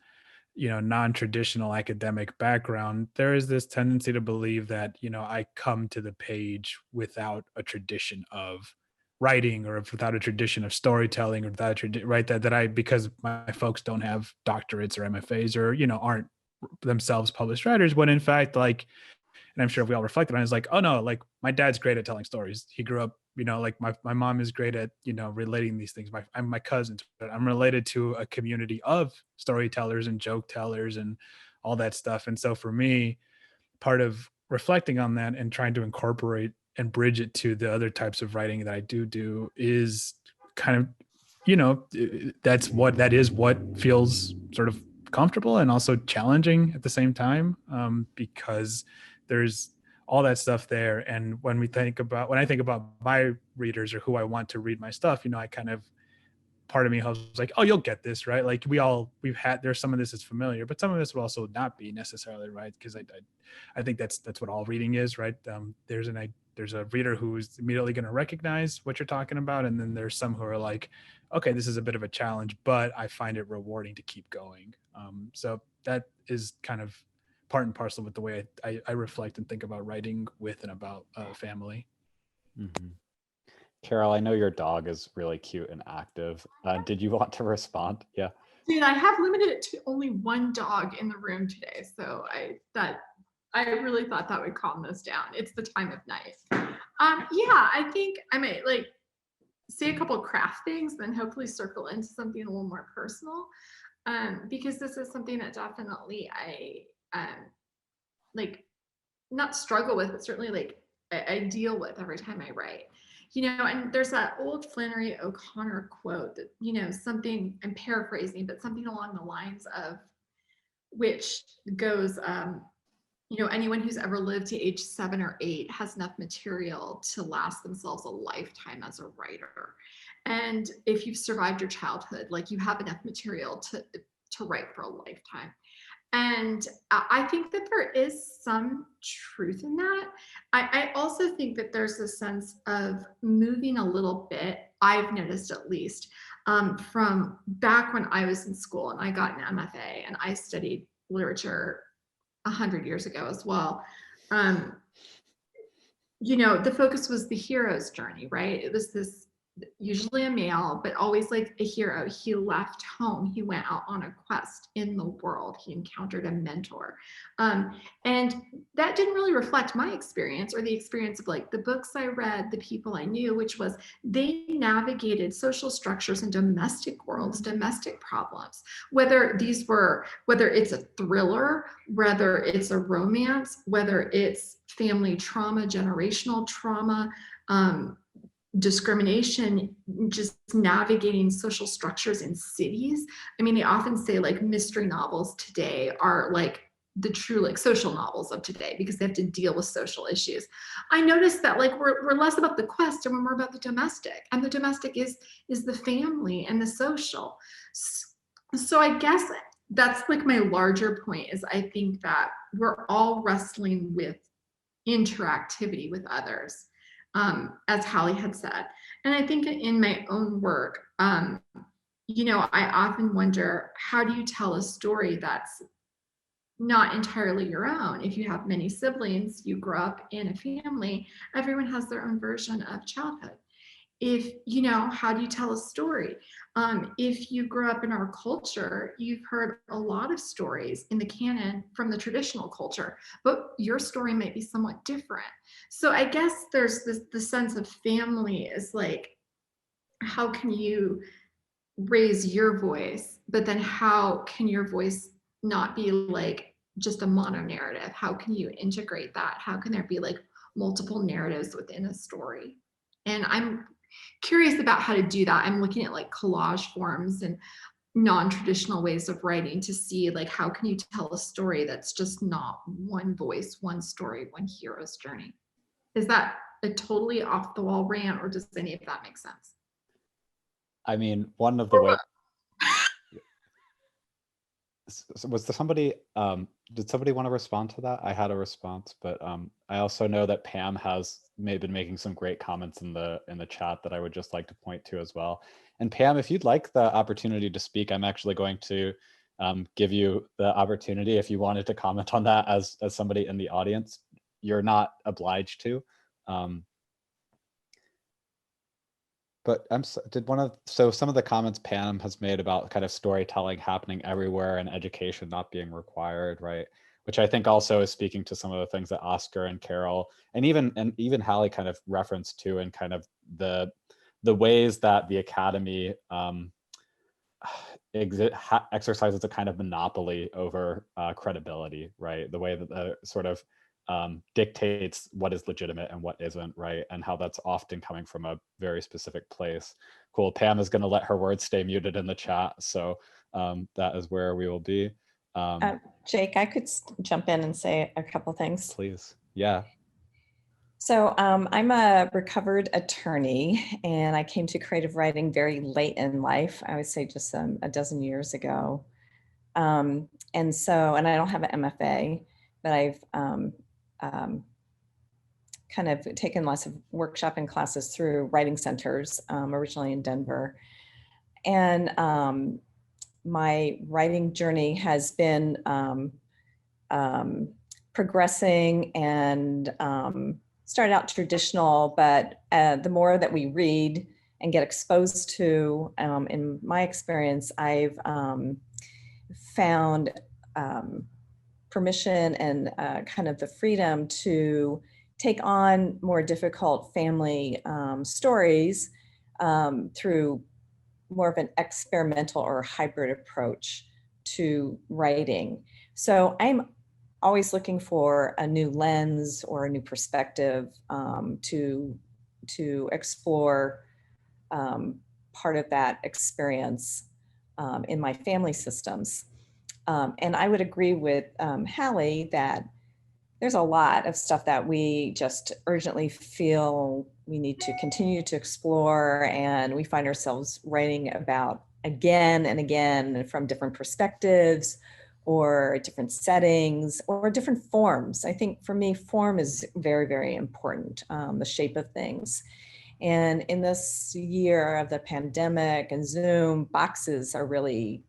non-traditional academic background, there is this tendency to believe that, I come to the page without a tradition of writing or without a tradition of storytelling or without because my folks don't have doctorates or MFAs or, aren't themselves published writers, when in fact, like, and I'm sure if we all reflected on it, it's like, oh no, like my dad's great at telling stories. He grew up, like my mom is great at, relating these things. I'm my cousins, but I'm related to a community of storytellers and joke tellers and all that stuff. And so for me, part of reflecting on that and trying to incorporate and bridge it to the other types of writing that I do is kind of, that is what feels sort of comfortable and also challenging at the same time, because there's all that stuff there. And when I think about my readers or who I want to read my stuff, I kind of, part of me was like, oh, you'll get this, right? Like there's some of this is familiar, but some of this will also not be necessarily, right? Because I think that's what all reading is, right? There's a reader who's immediately going to recognize what you're talking about. And then there's some who are like, okay, this is a bit of a challenge, but I find it rewarding to keep going. So that is kind of part and parcel with the way I reflect and think about writing with and about family. Mm-hmm. Carol, I know your dog is really cute and active. Did you want to respond? Yeah. Dude, I have limited it to only one dog in the room today. So I really thought that would calm this down. It's the time of night. Yeah, I think I might say a couple of craft things, then hopefully circle into something a little more personal. Because this is something that definitely I not struggle with, but certainly I deal with every time I write. And there's that old Flannery O'Connor quote that, something, I'm paraphrasing, but something along the lines of which goes, anyone who's ever lived to age 7 or 8 has enough material to last themselves a lifetime as a writer. And if you've survived your childhood, you have enough material to write for a lifetime. And I think that there is some truth in that. I also think that there's a sense of moving a little bit, I've noticed at least, from back when I was in school and I got an MFA and I studied literature 100 years ago as well. The focus was the hero's journey, right? It was this, usually a male, but always like a hero. He left home, he went out on a quest in the world, he encountered a mentor. And that didn't really reflect my experience or the experience of the books I read, the people I knew, which was they navigated social structures and domestic worlds, domestic problems, whether it's a thriller, whether it's a romance, whether it's family trauma, generational trauma, discrimination, just navigating social structures in cities. I mean, they often say mystery novels today are the true like social novels of today, because they have to deal with social issues. I noticed that like we're less about the quest and we're more about the domestic, and the domestic is the family and the social. So I guess that's like my larger point, is I think that we're all wrestling with interactivity with others, as Hallie had said. And I think in my own work, you know, I often wonder, how do you tell a story that's not entirely your own? If you have many siblings, you grow up in a family, everyone has their own version of childhood. If, you know, how do you tell a story? If you grew up in our culture, you've heard a lot of stories in the canon from the traditional culture, but your story might be somewhat different. So I guess there's the sense of family is like, how can you raise your voice, but then how can your voice not be like just a mono narrative? How can you integrate that? How can there be like multiple narratives within a story? And I'm curious about how to do that. I'm looking at like collage forms and non-traditional ways of writing to see like, how can you tell a story that's just not one voice, one story, one hero's journey? Is that a totally off the wall rant, or does any of that make sense? I mean, one of the ways. Was there somebody, did somebody want to respond to that? I had a response, but I also know that Pam has been making some great comments in the chat that I would just like to point to as well. And Pam, if you'd like the opportunity to speak, I'm actually going to give you the opportunity. If you wanted to comment on that as somebody in the audience, you're not obliged to. But so some of the comments Pam has made about kind of storytelling happening everywhere and education not being required, right? Which I think also is speaking to some of the things that Oscar and Carol and even Hallie kind of referenced to, and kind of the ways that the Academy exercises a kind of monopoly over credibility, right? The way that the sort of dictates what is legitimate and what isn't, right? And how that's often coming from a very specific place. Cool. Pam is going to let her words stay muted in the chat, so that is where we will be. Jake, I could jump in and say a couple things. Please. Yeah. So I'm a recovered attorney, and I came to creative writing very late in life. I would say just a dozen years ago. And I don't have an MFA, but I've kind of taken lots of workshopping classes through writing centers, originally in Denver. And my writing journey has been progressing, and started out traditional, but the more that we read and get exposed to, in my experience, I've found permission and kind of the freedom to take on more difficult family stories through more of an experimental or hybrid approach to writing. So I'm always looking for a new lens or a new perspective to explore part of that experience in my family systems. And I would agree with Hallie that there's a lot of stuff that we just urgently feel we need to continue to explore, and we find ourselves writing about again and again from different perspectives or different settings or different forms. I think for me, form is very, very important, the shape of things. And in this year of the pandemic and Zoom, boxes are really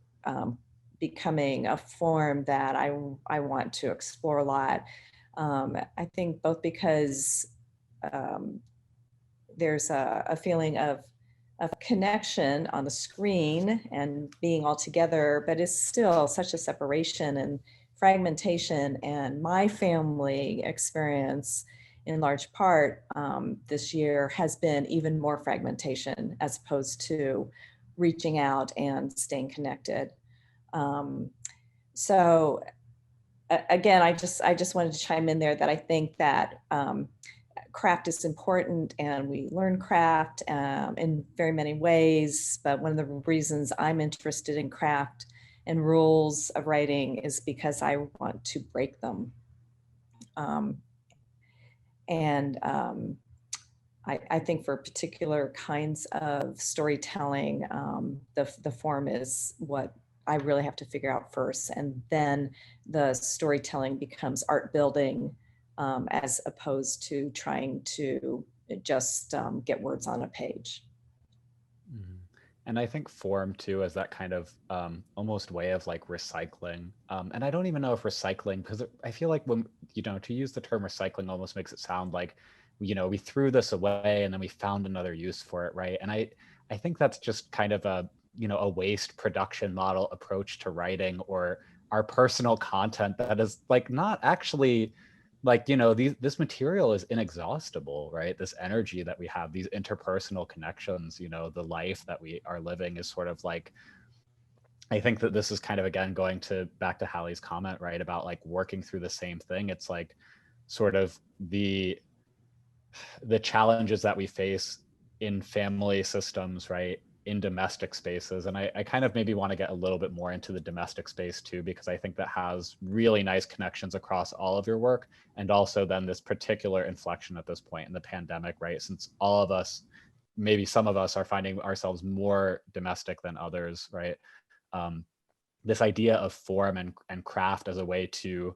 becoming a form that I want to explore a lot. I think both because there's a feeling of connection on the screen and being all together, but it's still such a separation and fragmentation. And my family experience, in large part, this year has been even more fragmentation as opposed to reaching out and staying connected. So again, I just wanted to chime in there that I think that craft is important, and we learn craft in very many ways. But one of the reasons I'm interested in craft and rules of writing is because I want to break them. I think for particular kinds of storytelling, the form is what I really have to figure out first. And then the storytelling becomes art building, as opposed to trying to just get words on a page. Mhm. And I think form too is that kind of almost way of like recycling. And I don't even know if recycling, because I feel like when, to use the term recycling almost makes it sound like, we threw this away and then we found another use for it, right? And I think that's just kind of a, a waste production model approach to writing, or our personal content that is like not actually like, this material is inexhaustible, right? This energy that we have, these interpersonal connections, the life that we are living is sort of like, I think that this is kind of, again, going back to Hallie's comment, right? About like working through the same thing. It's like sort of the challenges that we face in family systems, right? In domestic spaces. And I kind of maybe want to get a little bit more into the domestic space too, because I think that has really nice connections across all of your work. And also then this particular inflection at this point in the pandemic, right? Since all of us, maybe some of us, are finding ourselves more domestic than others, right? This idea of form and craft as a way to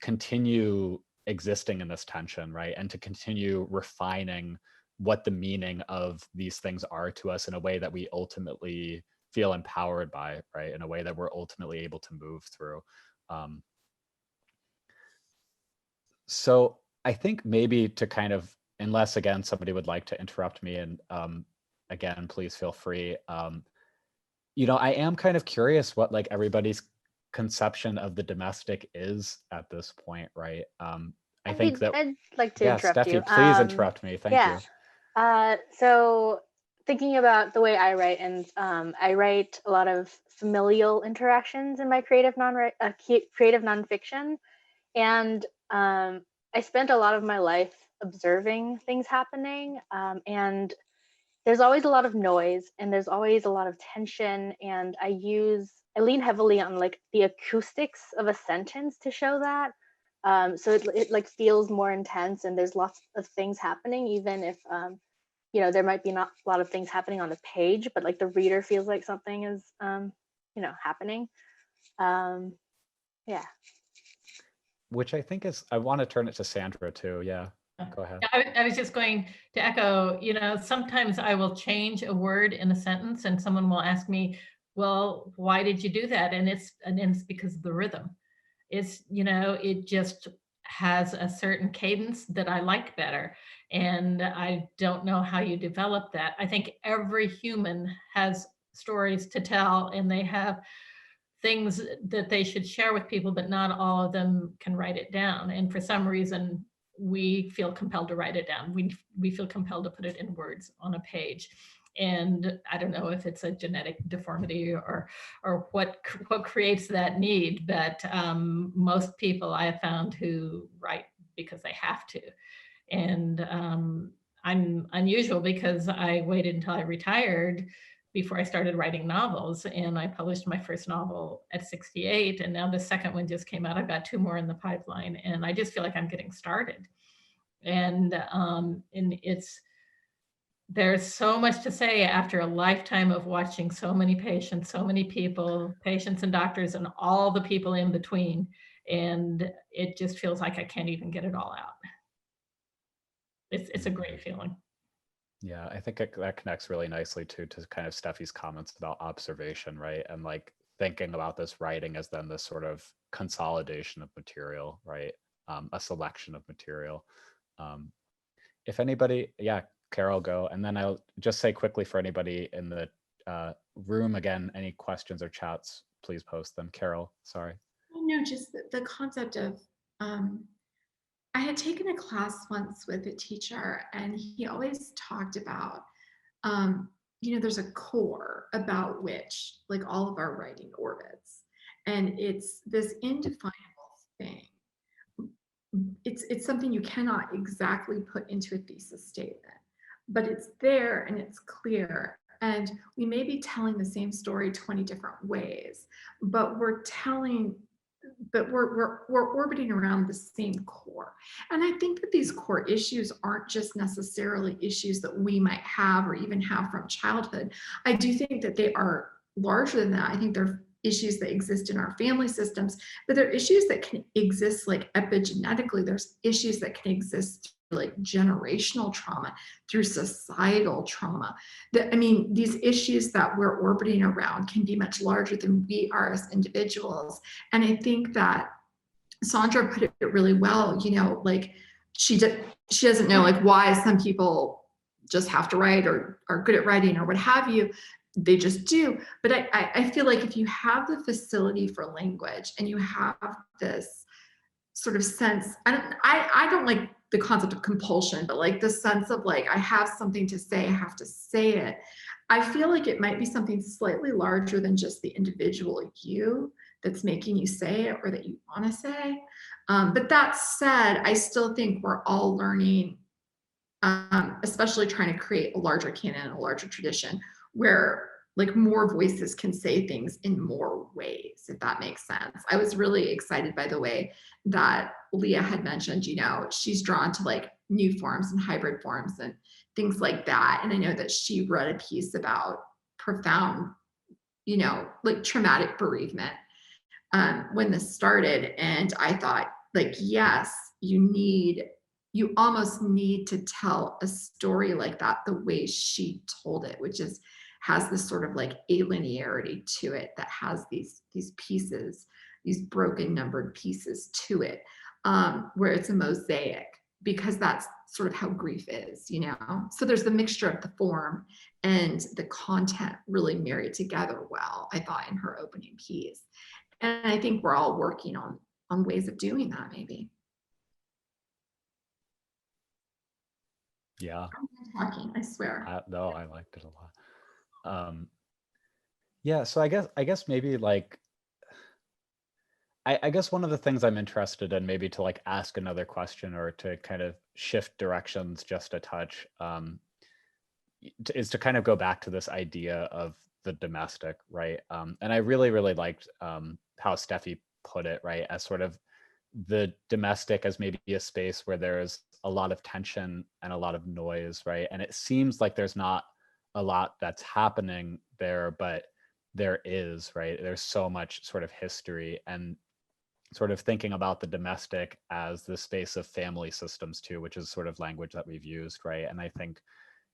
continue existing in this tension, right? And to continue refining what the meaning of these things are to us in a way that we ultimately feel empowered by, right? In a way that we're ultimately able to move through. So I think maybe to kind of, unless again, somebody would like to interrupt me, and again, please feel free. I am kind of curious what like everybody's conception of the domestic is at this point, right? I think that, I'd like to yeah, interrupt Steffi, you. please interrupt me. Thank you. So thinking about the way I write, and I write a lot of familial interactions in my creative nonfiction, and I spent a lot of my life observing things happening, and there's always a lot of noise and there's always a lot of tension, and I lean heavily on like the acoustics of a sentence to show that. So it like feels more intense, and there's lots of things happening, even if there might be not a lot of things happening on the page, but like the reader feels like something is happening. Yeah. Which I think is, I want to turn it to Sandra too. Yeah, go ahead. I was just going to echo, sometimes I will change a word in a sentence and someone will ask me, well, why did you do that? And it's because of the rhythm. It's, it just has a certain cadence that I like better. And I don't know how you develop that. I think every human has stories to tell, and they have things that they should share with people, but not all of them can write it down. And for some reason, we feel compelled to write it down. We feel compelled to put it in words on a page. And I don't know if it's a genetic deformity or what creates that need, but most people I have found who write because they have to. And I'm unusual because I waited until I retired before I started writing novels, and I published my first novel at 68, and now the second one just came out. I've got 2 more in the pipeline, and I just feel like I'm getting started. And there's so much to say after a lifetime of watching so many patients, so many people, patients and doctors, and all the people in between. And it just feels like I can't even get it all out. It's a great feeling. Yeah, I think that connects really nicely to kind of Steffi's comments about observation, right? And like thinking about this writing as then this sort of consolidation of material, right? A selection of material. If anybody, yeah, Carol, go. And then I'll just say quickly for anybody in the room, again, any questions or chats, please post them. Carol, sorry. No, just the concept of, I had taken a class once with a teacher, and he always talked about, there's a core about which like all of our writing orbits, and it's this indefinable thing. It's something you cannot exactly put into a thesis statement, but it's there and it's clear. And we may be telling the same story 20 different ways, but we're orbiting around the same core. And I think that these core issues aren't just necessarily issues that we might have or even have from childhood. I do think that they are larger than that. I think they're issues that exist in our family systems, but there are issues that can exist like epigenetically. There's issues that can exist like generational trauma, through societal trauma. These issues that we're orbiting around can be much larger than we are as individuals. And I think that Sandra put it really well, like she doesn't know like why some people just have to write or are good at writing or what have you. They just do. But I feel like if you have the facility for language and you have this sort of sense, I don't like the concept of compulsion, but like the sense of like, I have something to say, I have to say it. I feel like it might be something slightly larger than just the individual you that's making you say it or that you want to say. But that said, I still think we're all learning, especially trying to create a larger canon, a larger tradition where like more voices can say things in more ways, if that makes sense. I was really excited by the way that Leah had mentioned, she's drawn to like new forms and hybrid forms and things like that. And I know that she wrote a piece about profound, like traumatic bereavement when this started. And I thought like, yes, you almost need to tell a story like that the way she told it, which has this sort of like a linearity to it that has these pieces, these broken numbered pieces to it, where it's a mosaic, because that's sort of how grief is, So there's the mixture of the form and the content really married together well, I thought, in her opening piece. And I think we're all working on ways of doing that, maybe. Yeah. I'm talking, I swear. No, I liked it a lot. Yeah, so I guess maybe like I guess one of the things I'm interested in, maybe to like ask another question or to kind of shift directions just a touch, is to kind of go back to this idea of the domestic, right? And I really liked how Steffi put it, right, as sort of the domestic as maybe a space where there's a lot of tension and a lot of noise, right? And it seems like there's not a lot that's happening there, but there is, right? There's so much sort of history, and sort of thinking about the domestic as the space of family systems too, which is sort of language that we've used, right? And I think,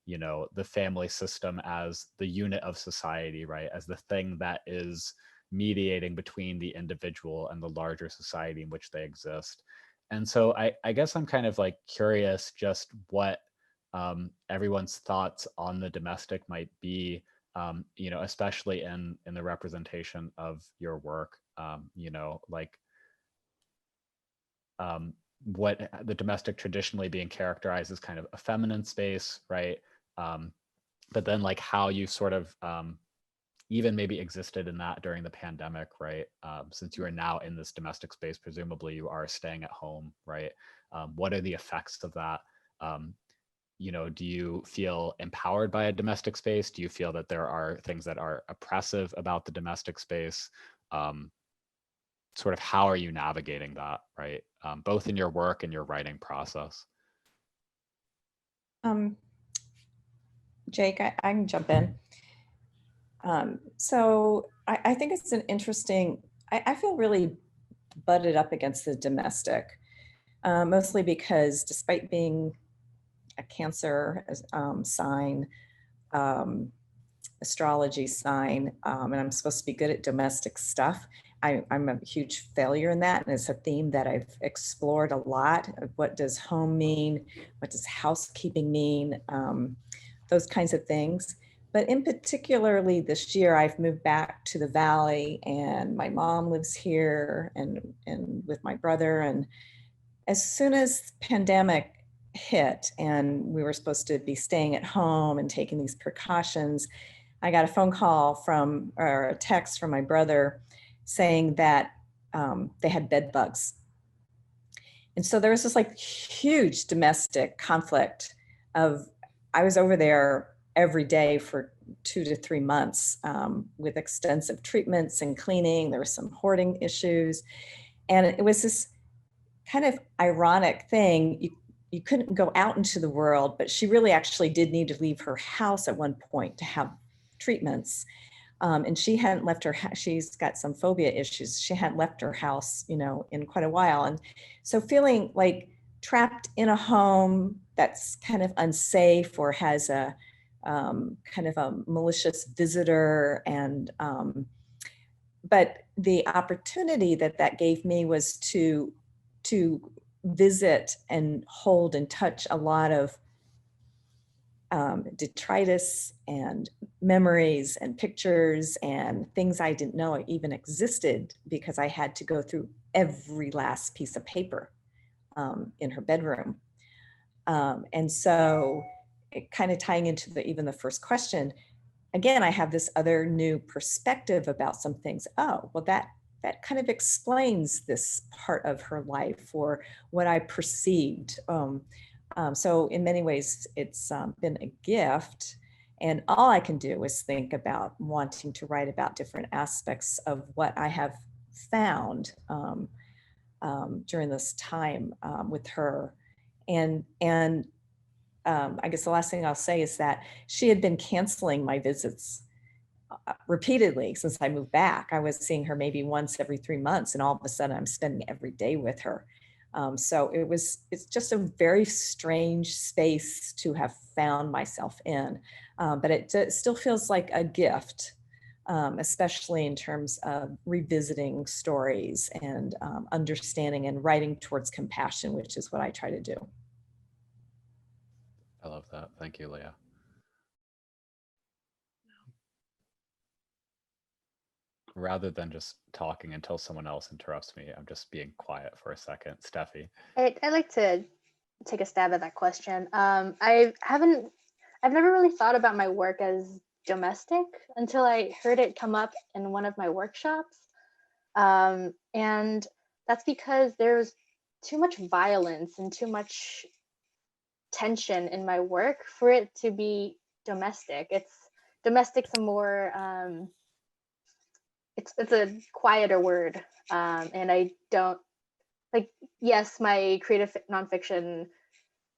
the family system as the unit of society, right? As the thing that is mediating between the individual and the larger society in which they exist. And so I guess I'm kind of like curious just what everyone's thoughts on the domestic might be, especially in the representation of your work, what the domestic traditionally being characterized as kind of a feminine space, right? But then like how you sort of even maybe existed in that during the pandemic, right? Since you are now in this domestic space, presumably you are staying at home, right? What are the effects of that? Do you feel empowered by a domestic space? Do you feel that there are things that are oppressive about the domestic space? Sort of how are you navigating that, right? Both in your work and your writing process. Jake, I can jump in. So I think it's an interesting, I feel really butted up against the domestic, mostly because despite being a Cancer sign, astrology sign, and I'm supposed to be good at domestic stuff, I'm a huge failure in that. And it's a theme that I've explored a lot. What does home mean? What does housekeeping mean? Those kinds of things. But in particularly this year, I've moved back to the Valley, and my mom lives here and with my brother. And as soon as pandemic hit and we were supposed to be staying at home and taking these precautions, I got a phone call or a text from my brother saying that they had bed bugs. And so there was this like huge domestic conflict of, I was over there every day for 2 to 3 months with extensive treatments and cleaning. There were some hoarding issues. And it was this kind of ironic thing. You couldn't go out into the world, but she really actually did need to leave her house at one point to have treatments. And she hadn't left her, she's got some phobia issues. She hadn't left her house, in quite a while. And so feeling like trapped in a home that's kind of unsafe or has a kind of a malicious visitor. And, but the opportunity that gave me was to visit and hold and touch a lot of detritus and memories and pictures and things I didn't know even existed because I had to go through every last piece of paper in her bedroom. And so it kind of tying into even the first question, again, I have this other new perspective about some things. Oh, well, that kind of explains this part of her life or what I perceived. So in many ways, it's been a gift. And all I can do is think about wanting to write about different aspects of what I have found during this time with her. And I guess the last thing I'll say is that she had been canceling my visits repeatedly since I moved back. I was seeing her maybe once every 3 months, and all of a sudden I'm spending every day with her. So it's just a very strange space to have found myself in, but it still feels like a gift, especially in terms of revisiting stories and understanding and writing towards compassion, which is what I try to do. I love that. Thank you, Leah. Rather than just talking until someone else interrupts me, I'm just being quiet for a second. Steffi. I'd like to take a stab at that question. I've never really thought about my work as domestic until I heard it come up in one of my workshops. And that's because there's too much violence and too much tension in my work for it to be domestic. Domestic's a more, it's a quieter word. And I don't, like, yes, my creative nonfiction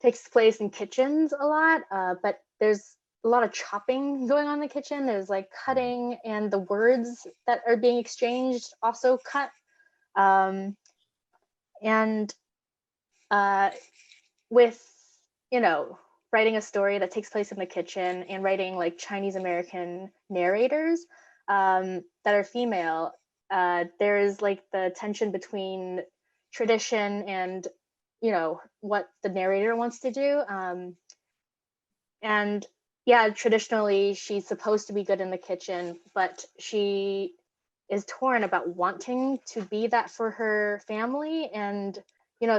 takes place in kitchens a lot, but there's a lot of chopping going on in the kitchen. There's like cutting, and the words that are being exchanged also cut. And with, writing a story that takes place in the kitchen and writing like Chinese American narrators that are female, there's like the tension between tradition and what the narrator wants to do, and yeah, traditionally she's supposed to be good in the kitchen, but she is torn about wanting to be that for her family, and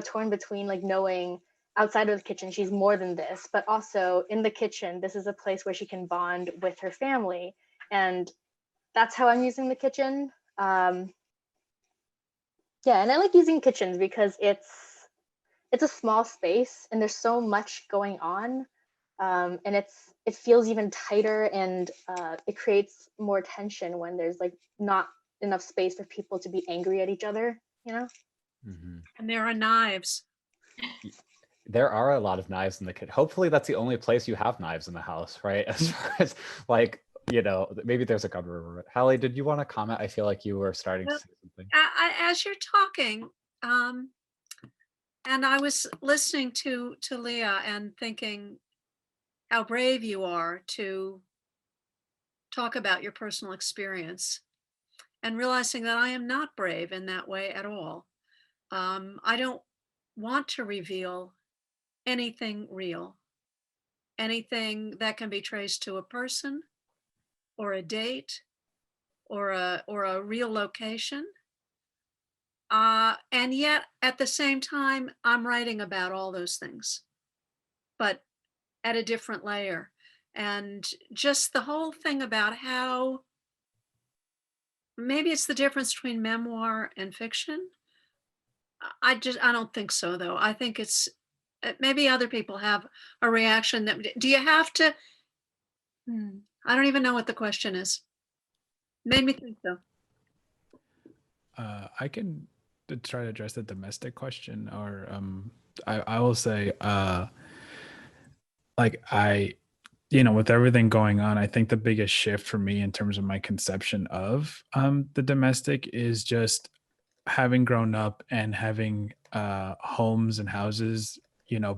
torn between like knowing outside of the kitchen she's more than this, but also in the kitchen this is a place where she can bond with her family. And that's how I'm using the kitchen. Yeah, and I like using kitchens because it's a small space and there's so much going on, and it feels even tighter, and it creates more tension when there's like not enough space for people to be angry at each other, Mm-hmm. And there are knives. There are a lot of knives in the kitchen. Hopefully that's the only place you have knives in the house, right? As far as like, maybe there's a gun river. Hallie, did you want to comment? I feel like you were starting to say something. As you're talking, and I was listening to Leah and thinking how brave you are to talk about your personal experience, and realizing that I am not brave in that way at all. I don't want to reveal anything real, anything that can be traced to a person or a date or a real location. And yet at the same time, I'm writing about all those things, but at a different layer. And just the whole thing about how maybe it's the difference between memoir and fiction. I don't think so, though. I think it's maybe other people have a reaction that, do you have to, I don't even know what the question is. Made me think though. I can try to address the domestic question, or I will say, like with everything going on, I think the biggest shift for me in terms of my conception of the domestic is just having grown up and having homes and houses,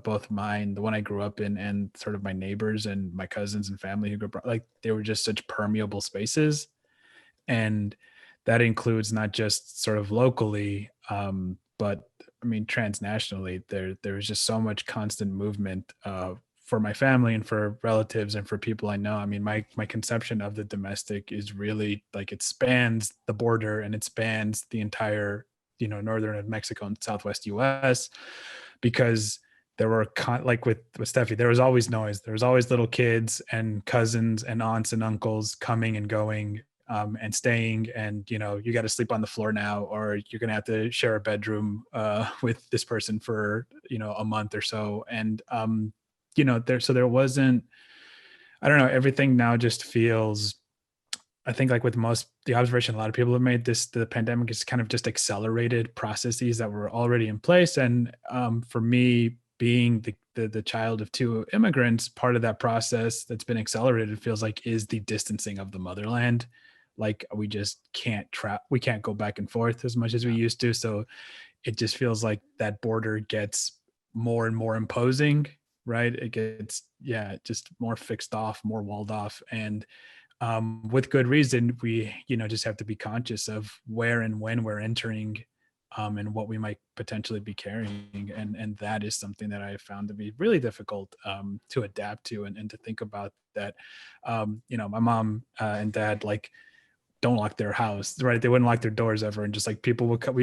both mine, the one I grew up in, and sort of my neighbors and my cousins and family who grew up, like they were just such permeable spaces. And that includes not just sort of locally, but I mean, transnationally. There's just so much constant movement for my family and for relatives and for people I know. I mean, my conception of the domestic is really like it spans the border and it spans the entire, northern of Mexico and southwest US, because there were like with Steffi, there was always noise. There was always little kids and cousins and aunts and uncles coming and going, and staying, and you got to sleep on the floor now, or you're gonna have to share a bedroom with this person for a month or so. And there wasn't, I don't know, everything now just feels, I think like with the observation a lot of people have made, the pandemic has kind of just accelerated processes that were already in place. And for me, being the child of two immigrants, part of that process that's been accelerated feels like is the distancing of the motherland. Like we just we can't go back and forth as much as we used to. So it just feels like that border gets more and more imposing, right? It gets, just more fixed off, more walled off. And with good reason, we, just have to be conscious of where and when we're entering, and what we might potentially be carrying. And that is something that I have found to be really difficult to adapt to and to think about that. My mom and dad, like, don't lock their house, right? They wouldn't lock their doors ever. And just like people would come,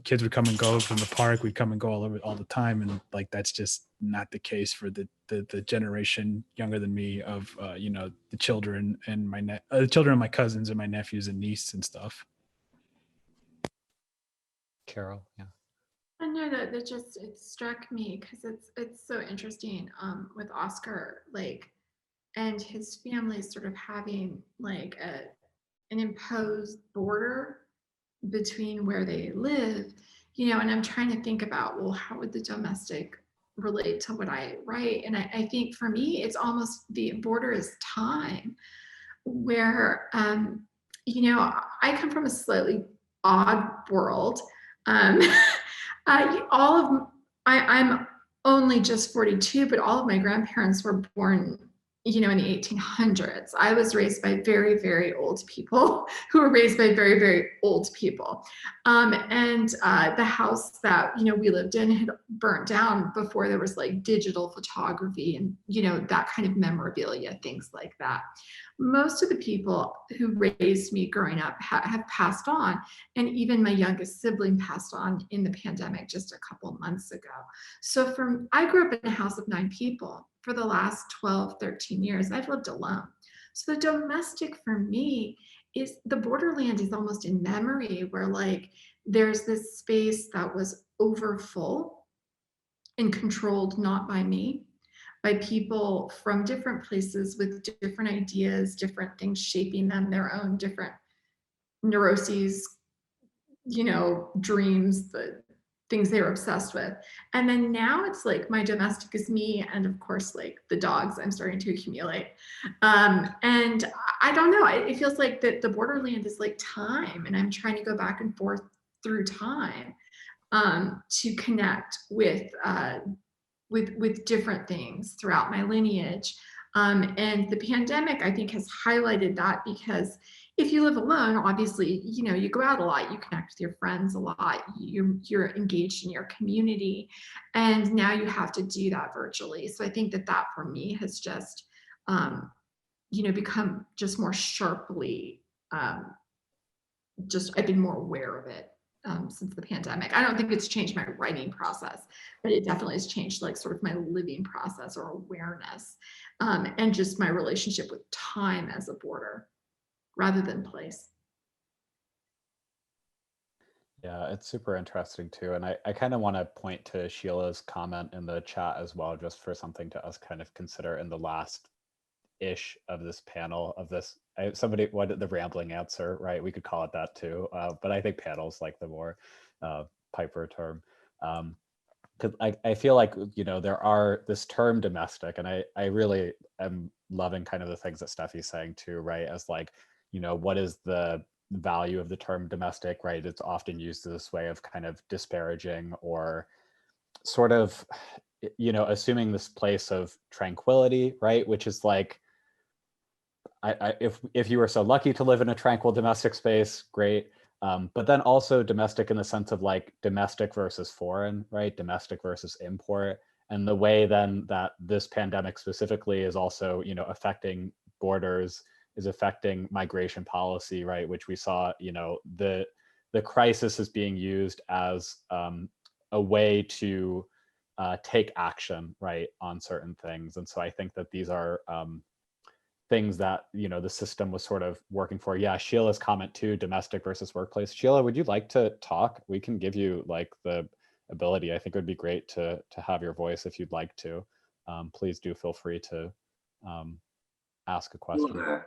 kids would come and go from the park. We'd come and go all the time. And like, that's just not the case for the generation younger than me of, the children and the children of my cousins and my nephews and niece and stuff. Carol, yeah. I know that it struck me because it's so interesting with Oscar, like, and his family sort of having like an imposed border between where they live, and I'm trying to think about, well, how would the domestic relate to what I write? And I think for me, it's almost the border is time, where, I come from a slightly odd world. I'm only just 42, but all of my grandparents were born, in the 1800s. I was raised by very, very old people who were raised by very, very old people. And the house that, we lived in had burnt down before there was like digital photography and, that kind of memorabilia, things like that. Most of the people who raised me growing up have passed on. And even my youngest sibling passed on in the pandemic just a couple months ago. So I grew up in a house of 9 people. For the last 12, 13 years, I've lived alone. So the domestic for me is the borderland is almost in memory, where like there's this space that was over full and controlled not by me, by people from different places with different ideas, different things shaping them, their own different neuroses, dreams, the things they were obsessed with. And then now it's like my domestic is me, and of course, like the dogs I'm starting to accumulate. And I don't know, it feels like that the borderland is like time, and I'm trying to go back and forth through time to connect with different things throughout my lineage. And the pandemic, I think, has highlighted that, because if you live alone, obviously, you go out a lot, you connect with your friends a lot, you're engaged in your community, and now you have to do that virtually. So I think that for me has just, become just more sharply, I've been more aware of it since the pandemic. I don't think it's changed my writing process, but it definitely has changed like sort of my living process or awareness, and just my relationship with time as a border rather than place. Yeah, it's super interesting too. And I kind of want to point to Sheila's comment in the chat as well, just for something to us kind of consider in the last ish of this panel of this. Somebody, what the rambling answer, right? We could call it that too. But I think panel's like the more Piper term. Because I feel like, you know, there are this term domestic, and I really am loving kind of the things that Steffi's saying too, right? As like, you know, what is the value of the term domestic, right? It's often used as this way of kind of disparaging or sort of, you know, assuming this place of tranquility, right? Which is like, if you were so lucky to live in a tranquil domestic space, great. But then also domestic in the sense of like domestic versus foreign, right? Domestic versus import. And the way then that this pandemic specifically is also, you know, affecting borders, is affecting migration policy, right? Which we saw, you know, the crisis is being used as a way to take action, right, on certain things. And so I think that these are things that, you know, the system was sort of working for. Yeah, Sheila's comment too, domestic versus workplace. Sheila, would you like to talk? We can give you like the ability. I think it would be great to have your voice if you'd like to. Please do feel free to ask a question. Sure.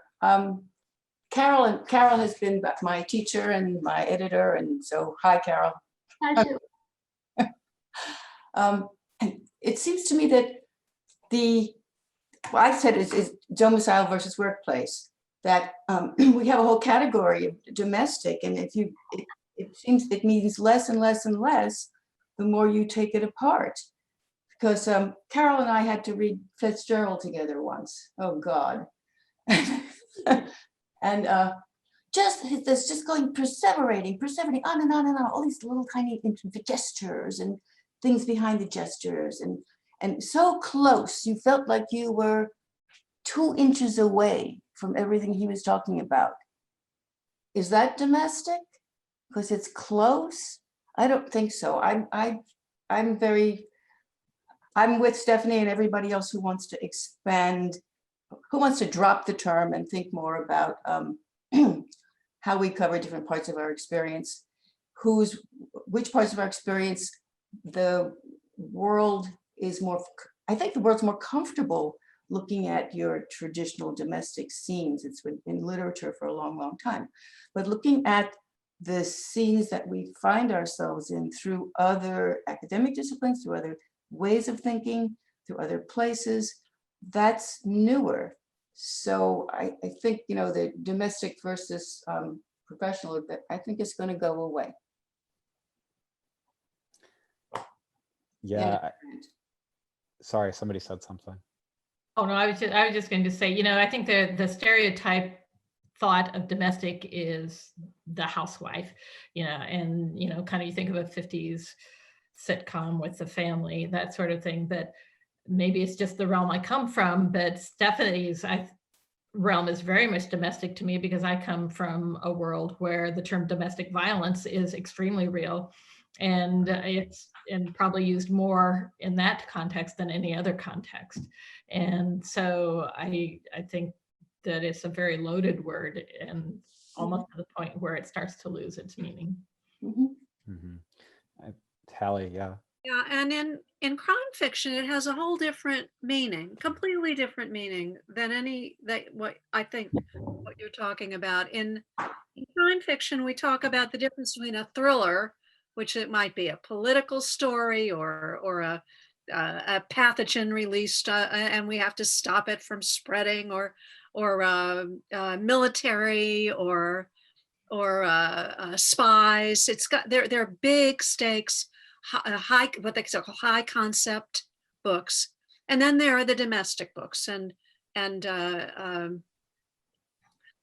Carol has been my teacher and my editor, and so hi, Carol. Hi, Sheila. It seems to me that what I said is domicile versus workplace, that we have a whole category of domestic, and it seems it means less and less and less the more you take it apart. Because Carol and I had to read Fitzgerald together once. Oh God. And just going perseverating on and on and on, all these little tiny gestures and things behind the gestures, and so close, you felt like you were 2 inches away from everything he was talking about. Is that domestic? Because it's close? I don't think so. I'm with Stephanie and everybody else who wants to expand, who wants to drop the term and think more about how we cover different parts of our experience, which parts of our experience the world is more, I think the world's more comfortable looking at your traditional domestic scenes. It's been in literature for a long, long time. But looking at the scenes that we find ourselves in through other academic disciplines, through other ways of thinking, through other places, that's newer. So I think, you know, the domestic versus professional, I think it's going to go away. Yeah. Sorry, somebody said something. Oh no, I was just going to say, you know, I think the stereotype thought of domestic is the housewife, you know, and, you know, kind of you think of a 50s sitcom with the family, that sort of thing. But maybe it's just the realm I come from, but Stephanie's realm is very much domestic to me, because I come from a world where the term domestic violence is extremely real. And it's probably used more in that context than any other context. And so I think that it's a very loaded word, and almost to the point where it starts to lose its meaning. Hallie, yeah. Yeah, and in crime fiction, it has a whole different meaning, completely different meaning than what you're talking about. In crime fiction, we talk about the difference between a thriller, which it might be a political story or a pathogen released, and we have to stop it from spreading, or military, or spies. It's got there are big stakes, high, what they call high concept books, and then there are the domestic books, and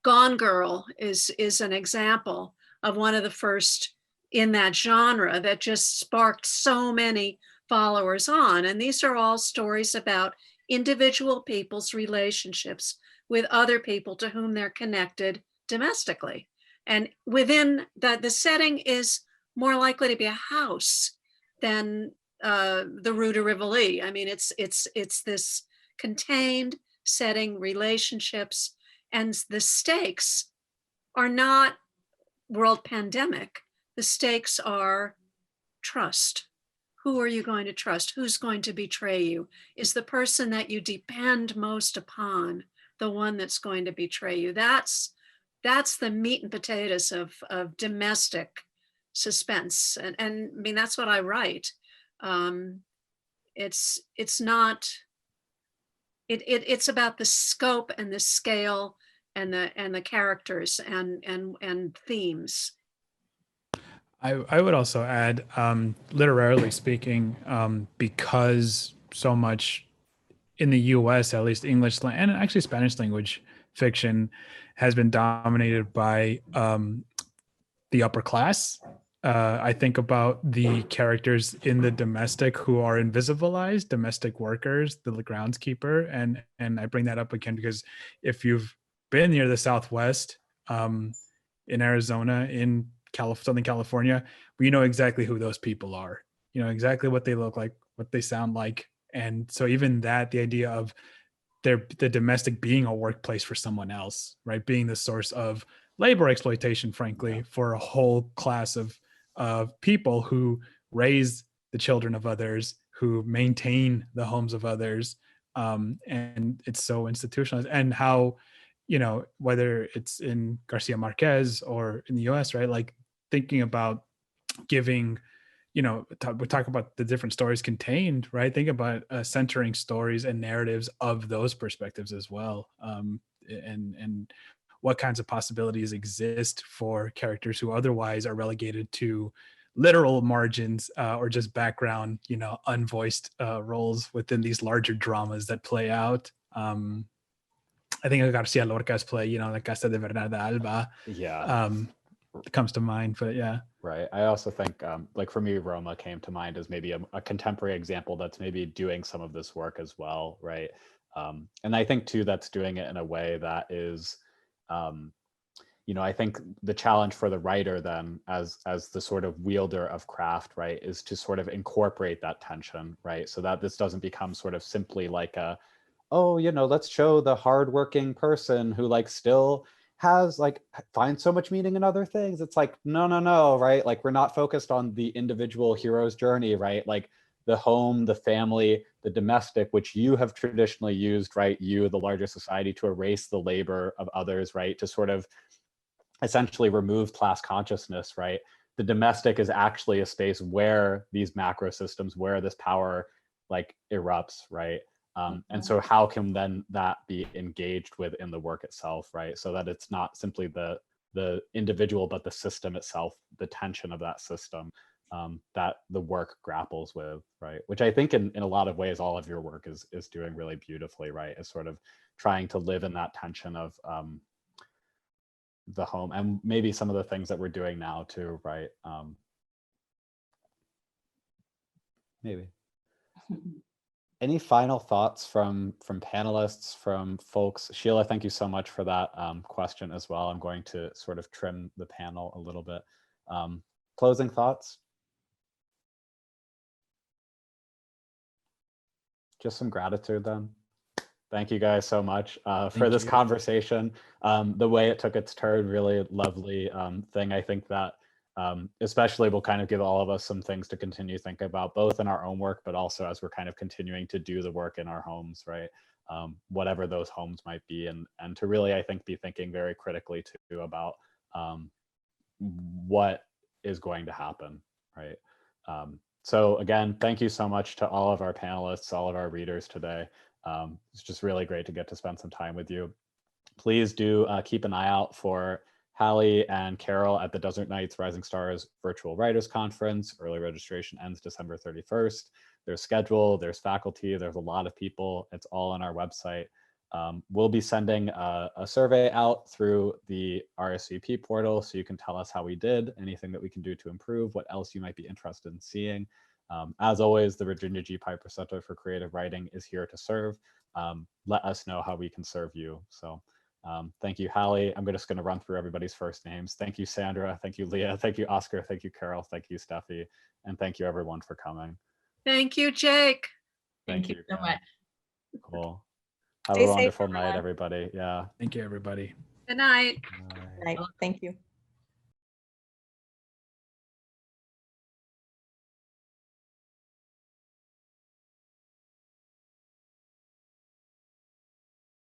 Gone Girl is an example of one of the first in that genre that just sparked so many followers on. And these are all stories about individual people's relationships with other people to whom they're connected domestically. And within that, the setting is more likely to be a house than the Rue de Rivoli. I mean, it's this contained setting, relationships, and the stakes are not world pandemic. The stakes are trust. Who are you going to trust? Who's going to betray you? Is the person that you depend most upon the one that's going to betray you. That's the meat and potatoes of domestic suspense. And I mean, that's what I write. It's not, it's about the scope and the scale and the characters and themes. I would also add, literarily speaking, because so much in the US, at least English and actually Spanish language fiction has been dominated by the upper class. I think about the characters in the domestic who are invisibilized, domestic workers, the groundskeeper, and I bring that up again because if you've been near the Southwest, in Arizona, in Southern California, we know exactly who those people are. You know exactly what they look like, what they sound like, and so even that, the idea of the domestic being a workplace for someone else, right, being the source of labor exploitation, frankly, for a whole class of people who raise the children of others, who maintain the homes of others, and it's so institutionalized. And how, you know, whether it's in Garcia Marquez or in the US, right, like thinking about giving, you know, we talk about the different stories contained, right? Think about centering stories and narratives of those perspectives as well, and what kinds of possibilities exist for characters who otherwise are relegated to literal margins or just background, you know, unvoiced roles within these larger dramas that play out. I think Garcia Lorca's play, you know, La Casa de Bernarda Alba, comes to mind, but yeah. Right. I also think, like for me, Roma came to mind as maybe a contemporary example that's maybe doing some of this work as well, right? And I think too, that's doing it in a way that is, you know, I think the challenge for the writer then, as the sort of wielder of craft, right, is to sort of incorporate that tension, right? So that this doesn't become sort of simply like a, oh, you know, let's show the hardworking person who like still has like finds so much meaning in other things. It's like, no, right? Like we're not focused on the individual hero's journey, right? Like the home, the family, the domestic, which you have traditionally used, right? You, the larger society, to erase the labor of others, right? To sort of essentially remove class consciousness, right? The domestic is actually a space where these macro systems, where this power like erupts, right? And so how can then that be engaged with in the work itself, right? So that it's not simply the individual, but the system itself, the tension of that system that the work grapples with, right? Which I think in a lot of ways, all of your work is doing really beautifully, right? Is sort of trying to live in that tension of the home, and maybe some of the things that we're doing now too, right? Maybe. Any final thoughts from panelists, from folks? Sheila, thank you so much for that question as well. I'm going to sort of trim the panel a little bit. Closing thoughts? Just some gratitude then. Thank you guys so much for this conversation. The way it took its turn, really lovely thing. I think that especially will kind of give all of us some things to continue thinking about, both in our own work, but also as we're kind of continuing to do the work in our homes, right? Whatever those homes might be, and to really, I think, be thinking very critically too about what is going to happen, right? So again, thank you so much to all of our panelists, all of our readers today. It's just really great to get to spend some time with you. Please do keep an eye out for Hallie and Carol at the Desert Nights Rising Stars Virtual Writers Conference. Early registration ends December 31st. There's schedule, there's faculty, there's a lot of people. It's all on our website. We'll be sending a survey out through the RSVP portal, so you can tell us how we did, anything that we can do to improve, what else you might be interested in seeing. As always, the Virginia G. Piper Center for Creative Writing is here to serve. Let us know how we can serve you. So thank you, Hallie. I'm just going to run through everybody's first names. Thank you, Sandra. Thank you, Leah. Thank you, Oscar. Thank you, Carol. Thank you, Steffi. And thank you, everyone, for coming. Thank you, Jake. Thank you so much. Cool. Have Stay a safe, wonderful night, everyone. everybody. Yeah. Thank you, everybody. Good night. Right. Thank you.